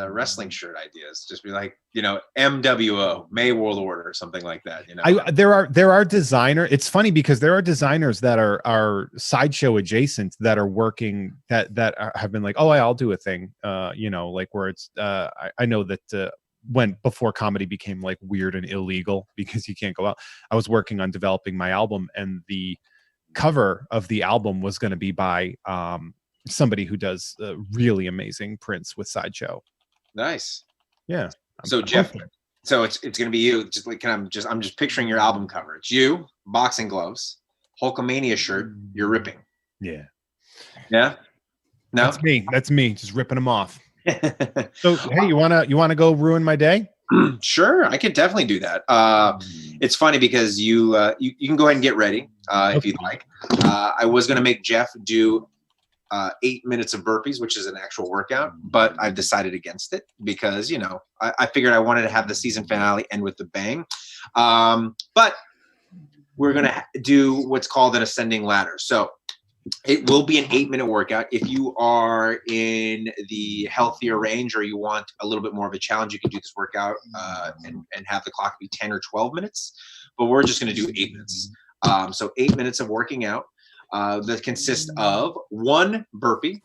wrestling shirt ideas. Just be like, MWO, May World Order, or something like that. There are designer. It's funny because there are designers that are Sideshow adjacent that are working that have been like, oh, I'll do a thing. Like where it's I know that before comedy became like weird and illegal because you can't go out. I was working on developing my album, and the cover of the album was going to be by somebody who does really amazing prints with Sideshow. Nice. Yeah. So Jeff, so it's going to be you. Just like I'm just picturing your album cover. It's you, boxing gloves, Hulkamania shirt. You're ripping. Yeah. Yeah. No, That's me. Just ripping them off. So hey, you wanna go ruin my day? Sure, I could definitely do that. It's funny because you can go ahead and get ready if you'd like. I was going to make Jeff do 8 minutes of burpees, which is an actual workout, but I've decided against it because, I figured I wanted to have the season finale end with the bang. But we're going to do what's called an ascending ladder. So it will be an 8-minute workout. If you are in the healthier range or you want a little bit more of a challenge, you can do this workout and have the clock be 10 or 12 minutes. But we're just going to do 8 minutes. So 8 minutes of working out. That consists of 1 burpee.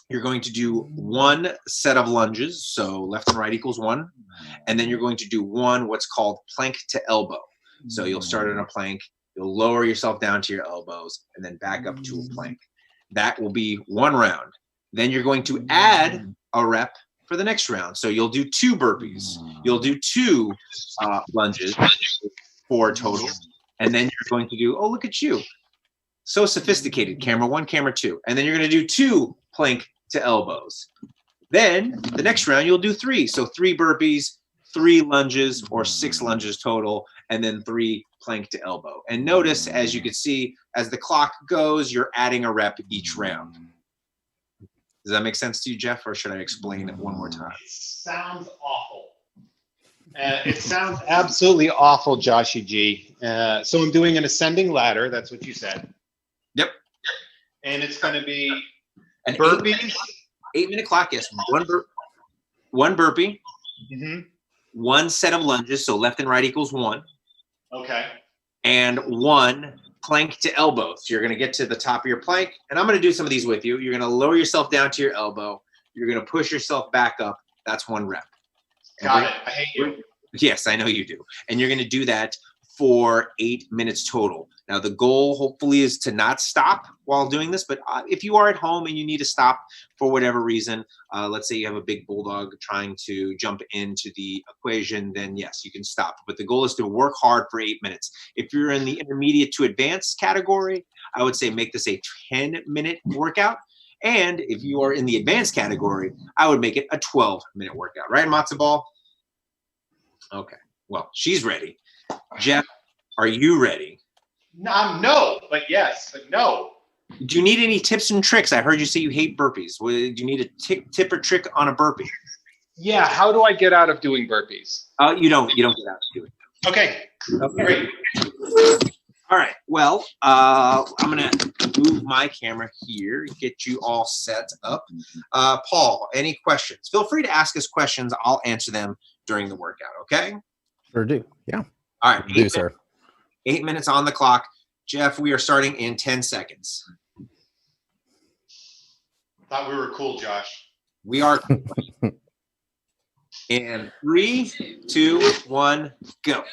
You're going to do 1 set of lunges, so left and right equals 1, and then you're going to do 1 what's called plank to elbow. So you'll start in a plank, you'll lower yourself down to your elbows, and then back up to a plank. That will be 1 round. Then you're going to add a rep for the next round. So you'll do 2 burpees, you'll do 2 lunges, 4 total, and then you're going to do, oh, look at you. So sophisticated, camera 1, camera 2. And then you're going to do 2 plank to elbows. Then the next round, you'll do 3. So 3 burpees, 3 lunges, or 6 lunges total, and then 3 plank to elbow. And notice, as you can see, as the clock goes, you're adding a rep each round. Does that make sense to you, Jeff, or should I explain it one more time? It sounds awful. It sounds absolutely awful, Joshy G. So I'm doing an ascending ladder. That's what you said. Yep. And it's going to be an burpees. 8-minute clock, yes. 1 burpee. Mm-hmm. 1 set of lunges, so left and right equals 1. Okay. And 1 plank to elbow. So you're going to get to the top of your plank, and I'm going to do some of these with you. You're going to lower yourself down to your elbow. You're going to push yourself back up. That's 1 rep. Got it. I hate you. Yes, I know you do. And you're going to do that for 8 minutes total. Now, the goal hopefully is to not stop while doing this, but if you are at home and you need to stop for whatever reason, let's say you have a big bulldog trying to jump into the equation, then yes, you can stop. But the goal is to work hard for 8 minutes. If you're in the intermediate to advanced category, I would say make this a 10-minute workout. And if you are in the advanced category, I would make it a 12-minute workout. Right, Matzo Ball? Okay. Well, she's ready. Jeff, are you ready? No, but yes, but no. Do you need any tips and tricks? I heard you say you hate burpees. Do you need a tip or trick on a burpee? Yeah, how do I get out of doing burpees? You don't get out of doing it. Okay. Great. All right. Well, I'm going to move my camera here, get you all set up. Paul, any questions? Feel free to ask us questions. I'll answer them during the workout, okay? Sure do. Yeah. All right. Do, sir. 8 minutes on the clock. Jeff, we are starting in 10 seconds. Thought we were cool, Josh. We are. In 3, 2, 1, go.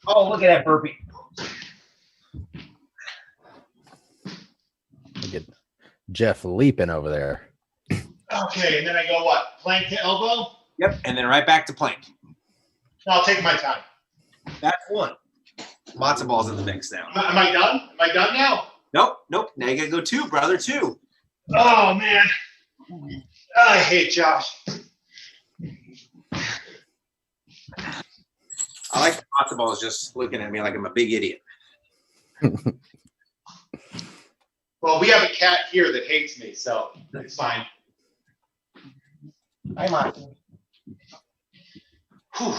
Oh, look at that burpee. Look at Jeff leaping over there. Okay, and then I go what? Plank to elbow? Yep, and then right back to plank. I'll take my time. That's 1. Matzo balls in the mix now. Am I done? Am I done now? Nope. Now you gotta go 2, brother. 2. Oh man, I hate Josh. I like the matzo balls just looking at me like I'm a big idiot. Well, we have a cat here that hates me, so it's fine. Hi, Matzo. Whew.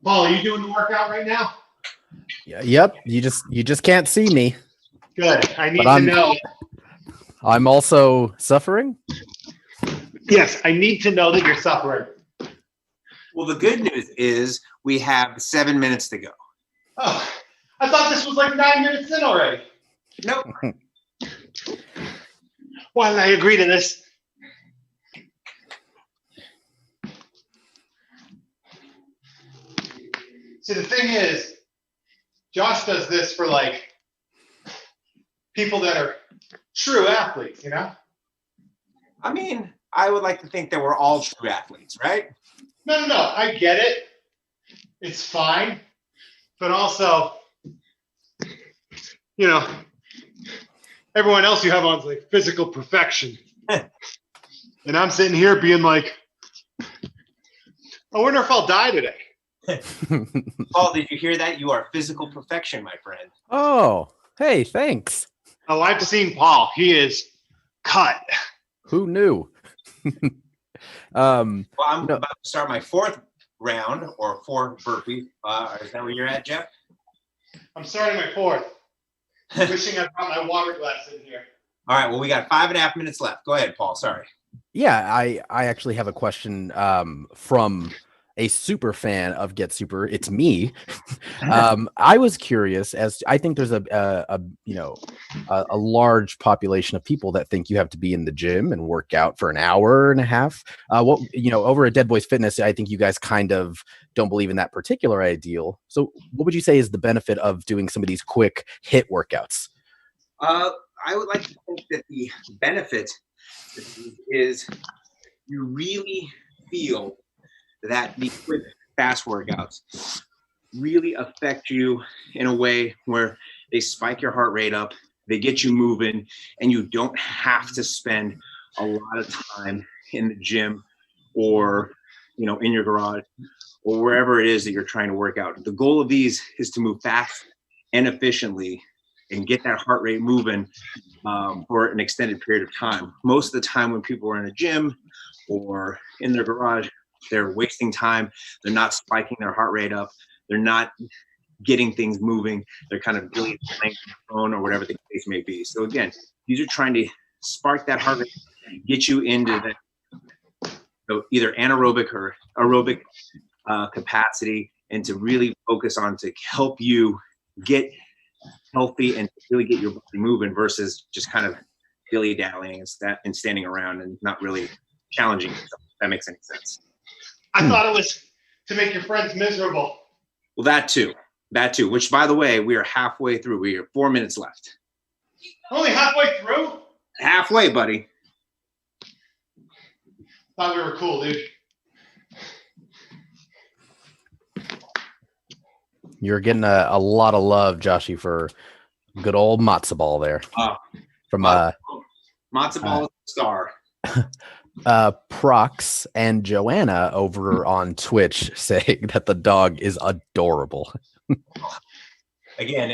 Paul, are you doing the workout right now? Yeah, yep. You just can't see me. Good. I need to know. I'm also suffering. Yes, I need to know that you're suffering. Well, the good news is we have 7 minutes to go. Oh, I thought this was like 9 minutes in already. Nope. Why did I agree to this? See, the thing is, Josh does this for like people that are true athletes, you know? I mean, I would like to think that we're all true athletes, right? No. I get it. It's fine. But also, you know, everyone else you have on is like physical perfection. And I'm sitting here being like, I wonder if I'll die today. Paul, did you hear that? You are physical perfection, my friend. Oh, hey, thanks. Oh, I've seen Paul. He is cut. Who knew? Well, I'm about to start my 4th round or 4 burpees. Is that where you're at, Jeff? I'm starting my 4th. Wishing I brought my water glass in here. All right. Well, we got 5.5 minutes left. Go ahead, Paul. Sorry. Yeah, I actually have a question from a super fan of Get Super. It's me. I was curious, as I think there's a large population of people that think you have to be in the gym and work out for an hour and a half. Over at DeadBoys Fitness, I think you guys kind of don't believe in that particular ideal. So what would you say is the benefit of doing some of these quick hit workouts? I would like to think that the benefit is you really feel that the quick, fast workouts really affect you in a way where they spike your heart rate up, they get you moving, and you don't have to spend a lot of time in the gym or, in your garage or wherever it is that you're trying to work out. The goal of these is to move fast and efficiently and get that heart rate moving for an extended period of time. Most of the time when people are in a gym or in their garage, they're wasting time. They're not spiking their heart rate up. They're not getting things moving. They're kind of really playing on the phone or whatever the case may be. So again, these are trying to spark that heart rate, get you into that either anaerobic or aerobic capacity, and to really focus on to help you get healthy and really get your body moving versus just kind of dilly-dallying and standing around and not really challenging yourself, if that makes any sense. I thought it was to make your friends miserable. Well, that too, which by the way, we are halfway through. We have 4 minutes left. Only halfway through? Halfway, buddy. Thought we were cool, dude. You're getting a lot of love, Joshy, for good old matzo ball there. From matzo ball star. Prox and Joanna over on Twitch saying that the dog is adorable. Again,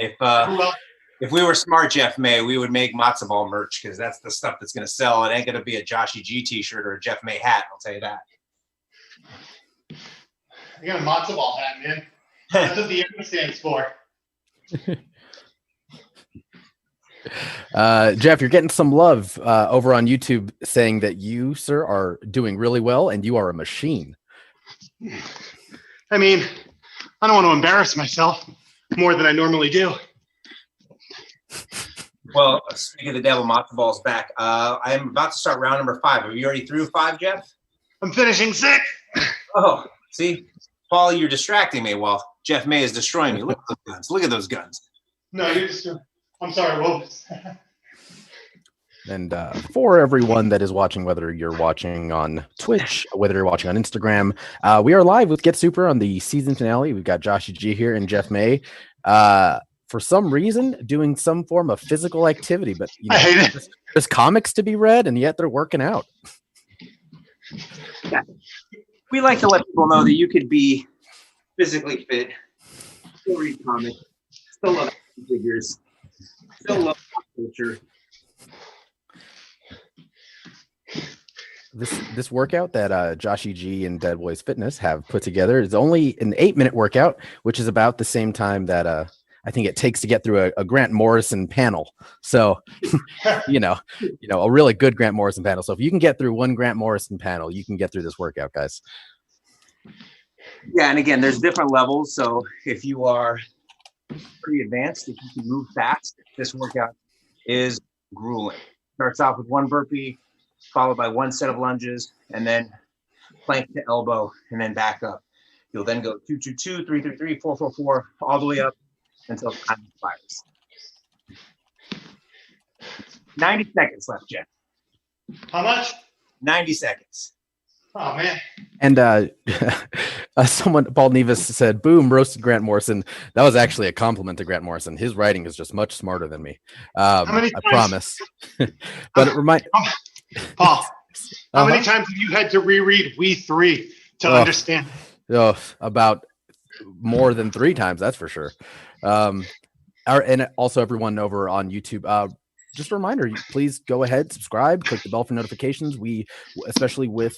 if we were smart, Jeff May, we would make matzo ball merch because that's the stuff that's going to sell. It ain't going to be a Joshy G t-shirt or a Jeff May hat. I'll tell you that. I got a matzo ball hat, man. That's what the M stands for. Jeff, you're getting some love over on YouTube saying that you, sir, are doing really well and you are a machine. I mean, I don't want to embarrass myself more than I normally do. Well, speaking of the devil, matzo ball's back. I am about to start round number 5. Are you already through 5, Jeff? I'm finishing 6. Oh, see, Paul, you're distracting me while Jeff May is destroying me. Look at those guns. Look at those guns. No, you're just. I'm sorry, Wolves. And for everyone that is watching, whether you're watching on Twitch, whether you're watching on Instagram, we are live with Get Super on the season finale. We've got Joshy G here and Jeff May. For some reason, doing some form of physical activity, but I hate it. There's comics to be read, and yet they're working out. Yeah. We like to let people know that you could be physically fit, still read comics, still love action figures, still love pop culture. This workout that Joshy G and DeadBoys Fitness have put together is only an 8-minute workout, which is about the same time that I think it takes to get through a Grant Morrison panel. So, you know, a really good Grant Morrison panel. So if you can get through one Grant Morrison panel, you can get through this workout, guys. Yeah, and again, there's different levels. So if you are pretty advanced, if you can move fast, this workout is grueling. Starts off with 1 burpee, followed by 1 set of lunges, and then plank to elbow, and then back up. You'll then go 2, 2, 2, 3, 3, 3, 4, 4, 4, all the way up until time expires. 90 seconds left, Jeff. How much? 90 seconds. Oh, man. And someone, Paul Nevis, said, boom, roasted Grant Morrison. That was actually a compliment to Grant Morrison. His writing is just much smarter than me. I promise. But it reminds... Paul, how many times have you had to reread We 3 to understand? About more than 3 times, that's for sure. And also everyone over on YouTube, just a reminder, please go ahead, subscribe, click the bell for notifications. We, especially with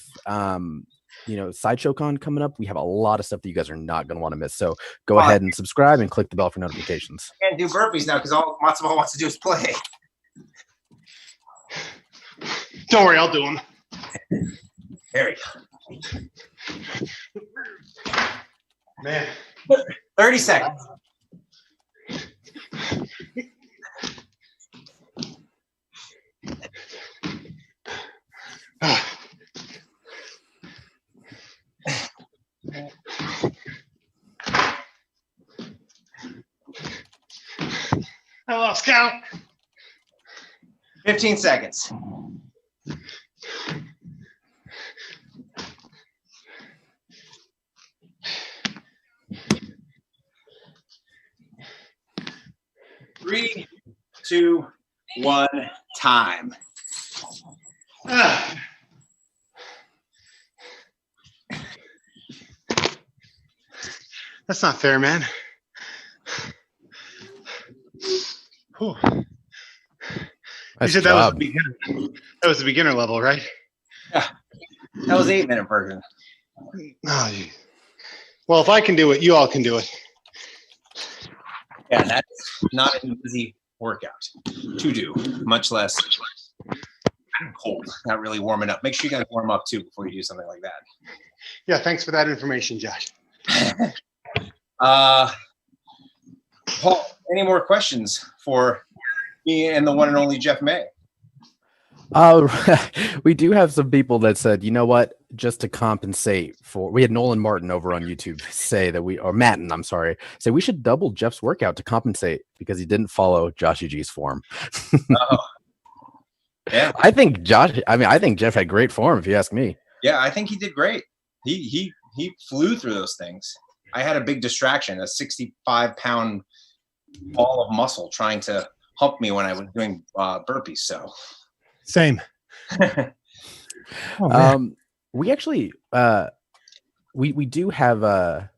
Sideshow Con coming up, we have a lot of stuff that you guys are not going to want to miss. So go ahead and subscribe and click the bell for notifications. I can't do burpees now because all Matsumoto wants to do is play. Don't worry, I'll do them. There we go. Man. 30 seconds. I lost count. 15 seconds. Three, 2, 1, time. That's not fair, man. Whew. You said that was the beginner. That was the beginner level, right? Yeah. That was 8-minute version. Oh, well, if I can do it, you all can do it. Yeah, that's not an easy workout to do, much less cold, not really warming up. Make sure you guys warm up too before you do something like that. Yeah, thanks for that information, Josh. Paul, any more questions for me and the one and only Jeff May? We do have some people that said, you know what, just to compensate for, we had Nolan Martin over on YouTube say that Matten, I'm sorry, say we should double Jeff's workout to compensate because he didn't follow Joshy G's form. Yeah. I think Jeff had great form, if you ask me. Yeah, I think he did great. He flew through those things. I had a big distraction, a 65-pound ball of muscle trying to hump me when I was doing burpees. So same. We actually we do have a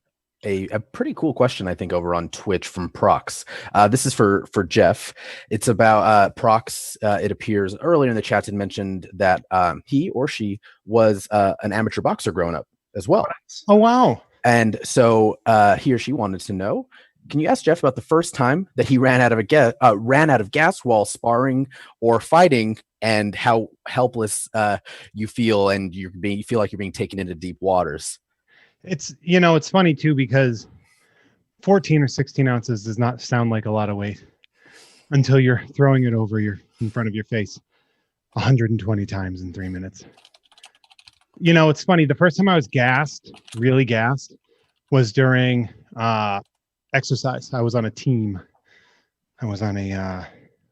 pretty cool question, I think, over on Twitch from Prox. This is for Jeff. It's about Prox. It appears earlier in the chat had mentioned that he or she was an amateur boxer growing up as well. Oh wow. And so he or she wanted to know, can you ask Jeff about the first time that he ran out of gas while sparring or fighting, and how helpless you feel, and you feel like you're being taken into deep waters? It's it's funny too, because 14 or 16 ounces does not sound like a lot of weight until you're throwing it over in front of your face 120 times in 3 minutes. It's funny. The first time I was really gassed, was during exercise. I was on a team. I was on a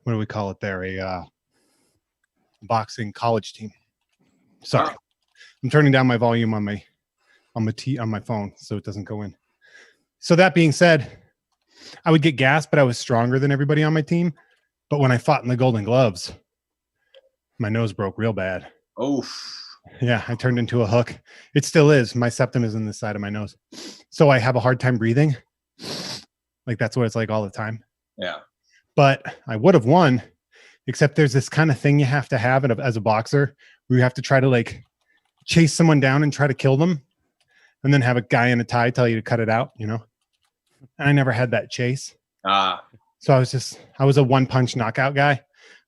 what do we call it there? boxing college team. Sorry, I'm turning down my volume on my phone so it doesn't go in. So that being said, I would get gassed, but I was stronger than everybody on my team. But when I fought in the Golden Gloves, my nose broke real bad. Oh, yeah, I turned into a hook. It still is. My septum is in the side of my nose, so I have a hard time breathing. Like that's what it's like all the time. Yeah. But I would have won, except there's this kind of thing you have to have as a boxer where you have to try to like chase someone down and try to kill them, and then have a guy in a tie tell you to cut it out, you know? And I never had that chase. So I was a one-punch knockout guy.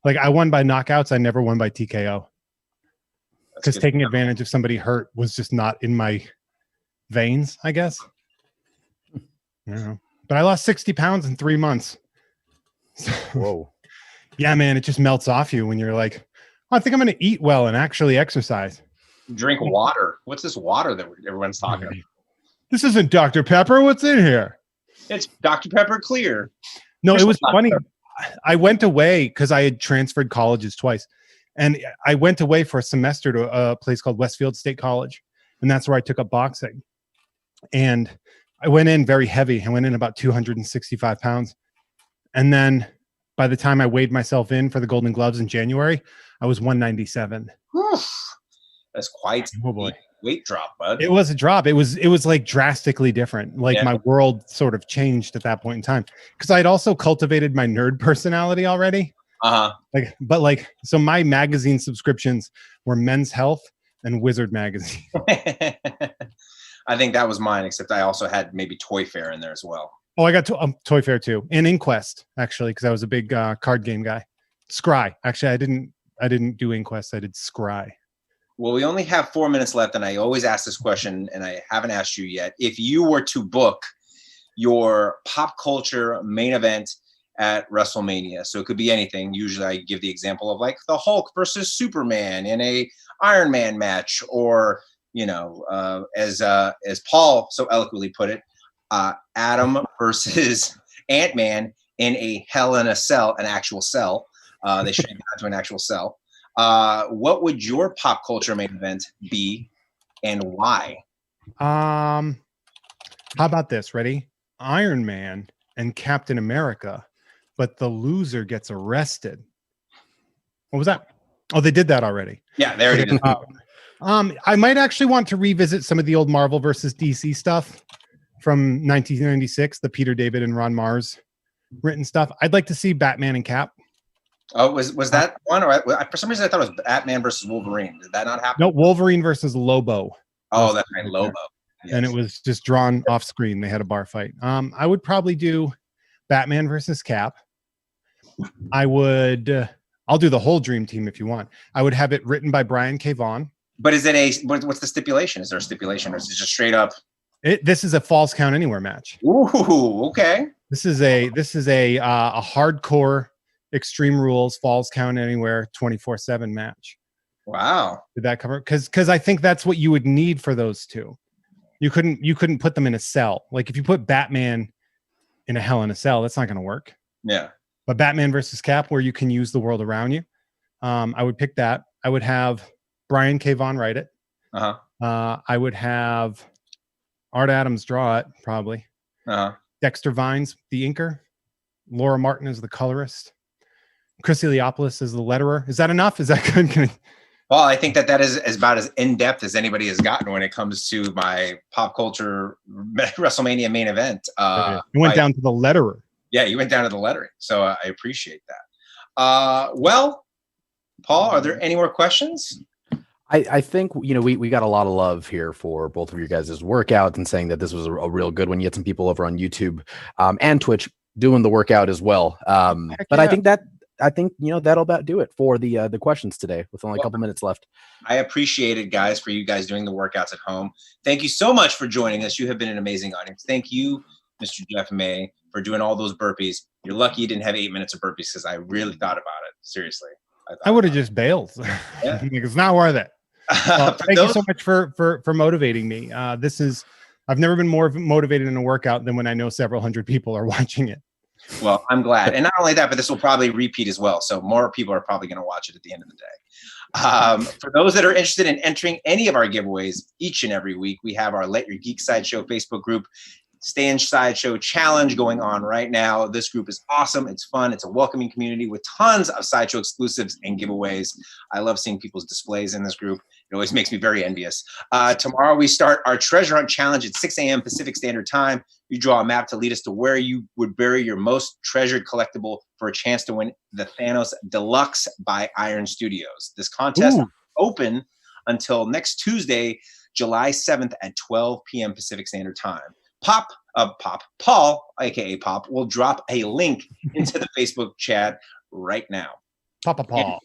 Like I won by knockouts. I never won by TKO. Because taking advantage of somebody hurt was just not in my veins, I guess. I don't know. But I lost 60 pounds in 3 months. So, whoa. Yeah, man, it just melts off you when you're like, oh, I think I'm going to eat well and actually exercise. Drink water. What's this water that everyone's talking about? This isn't Dr. Pepper. What's in here? It's Dr. Pepper Clear. No, it was funny. I went away because I had transferred colleges twice. And I went away for a semester to a place called Westfield State College. And that's where I took up boxing. And I went in very heavy. I went in about 265 pounds. And then by the time I weighed myself in for the Golden Gloves in January, I was 197. That's quite a weight drop, bud. It was a drop. It was like drastically different. Like my world sort of changed at that point in time. Because I'd also cultivated my nerd personality already. So my magazine subscriptions were Men's Health and Wizard magazine. I think that was mine, except I also had maybe Toy Fair in there as well. Oh, I got Toy Fair too, and Inquest actually, because I was a big card game guy. Scry, actually, I didn't do Inquest. I did Scry. Well, we only have 4 minutes left, and I always ask this question, and I haven't asked you yet. If you were to book your pop culture main event at WrestleMania, so it could be anything. Usually, I give the example of like the Hulk versus Superman in a Iron Man match, or as Paul so eloquently put it, Adam versus Ant-Man in a Hell in a Cell, an actual cell. They shaped it out to an actual cell. What would your pop culture main event be, and why? How about this? Ready? Iron Man and Captain America, but the loser gets arrested. What was that? Oh, they did that already. Yeah, there it is. I might actually want to revisit some of the old Marvel versus DC stuff from 1996, the Peter David and Ron Mars written stuff. I'd like to see Batman and Cap. Oh, was that one? Or for some reason I thought it was Batman versus Wolverine. Did that not happen? No, Wolverine versus Lobo. Oh, that's right, Lobo. Yes. And it was just drawn off screen. They had a bar fight. I would probably do Batman versus Cap. I'll do the whole Dream Team if you want. I would have it written by Brian K. Vaughan. But what's the stipulation? Is there a stipulation, or is it just straight up? This is a Falls Count Anywhere match. Ooh, okay. This is a hardcore Extreme Rules Falls Count Anywhere 24/7 match. Wow. Did that cover? Because I think that's what you would need for those two. You couldn't put them in a cell. Like if you put Batman in a Hell in a Cell, that's not going to work. Yeah. But Batman versus Cap, where you can use the world around you, I would pick that. I would have Brian K. Vaughan write it. I would have Art Adams draw it, probably. Dexter Vines, the inker. Laura Martin is the colorist. Chris Eliopoulos is the letterer. Is that enough? Is that good? Well, I think that is about as in-depth as anybody has gotten when it comes to my pop culture WrestleMania main event. You went down to the letterer. Yeah, you went down to the lettering. So I appreciate that. Well, Paul, are there any more questions? I think, we got a lot of love here for both of your guys' workout and saying that this was a real good one. You had some people over on YouTube and Twitch doing the workout as well. But yeah. I think that'll about do it for the questions today with only a couple minutes left. I appreciate it, guys, for you guys doing the workouts at home. Thank you so much for joining us. You have been an amazing audience. Thank you, Mr. Jeff May, for doing all those burpees. You're lucky you didn't have 8 minutes of burpees, because I really thought about it. Seriously. I would have just bailed. Yeah. It's not worth it. Thank you so much for motivating me. I've never been more motivated in a workout than when I know several hundred people are watching it. Well, I'm glad. And not only that, but this will probably repeat as well. So more people are probably going to watch it at the end of the day. For those that are interested in entering any of our giveaways each and every week, we have our Let Your Geek Sideshow Facebook group. Stay in Sideshow challenge going on right now. This group is awesome. It's fun. It's a welcoming community with tons of Sideshow exclusives and giveaways. I love seeing people's displays in this group. It always makes me very envious. Tomorrow we start our treasure hunt challenge at 6 a.m. Pacific Standard Time. You draw a map to lead us to where you would bury your most treasured collectible for a chance to win the Thanos Deluxe by Iron Studios. This contest is open until next Tuesday, July 7th at 12 p.m. Pacific Standard Time. Paul, aka Pop, will drop a link into the Facebook chat right now. Papa Paul.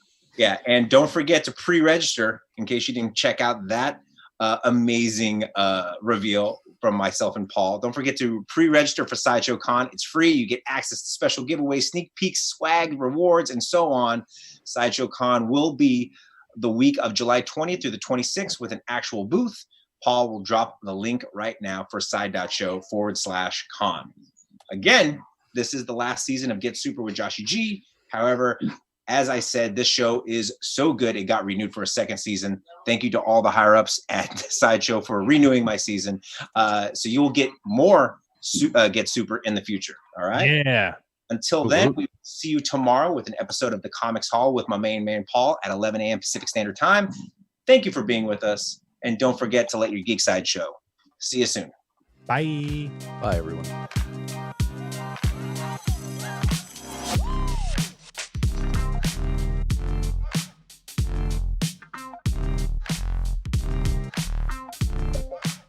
And don't forget to pre-register in case you didn't check out that amazing reveal from myself and Paul. Don't forget to pre-register for Sideshow Con. It's free. You get access to special giveaways, sneak peeks, swag, rewards, and so on. Sideshow Con will be the week of July 20th through the 26th with an actual booth. Paul will drop the link right now for side.show/con. Again, this is the last season of Get Super with Joshy G. However, as I said, this show is so good, it got renewed for a second season. Thank you to all the higher-ups at Sideshow for renewing my season. So you will get more Get Super in the future, all right? Yeah. Until then, we will see you tomorrow with an episode of The Comics Hall with my main man, Paul, at 11 a.m. Pacific Standard Time. Thank you for being with us. And don't forget to let your geek side show. See you soon. Bye. Bye, everyone.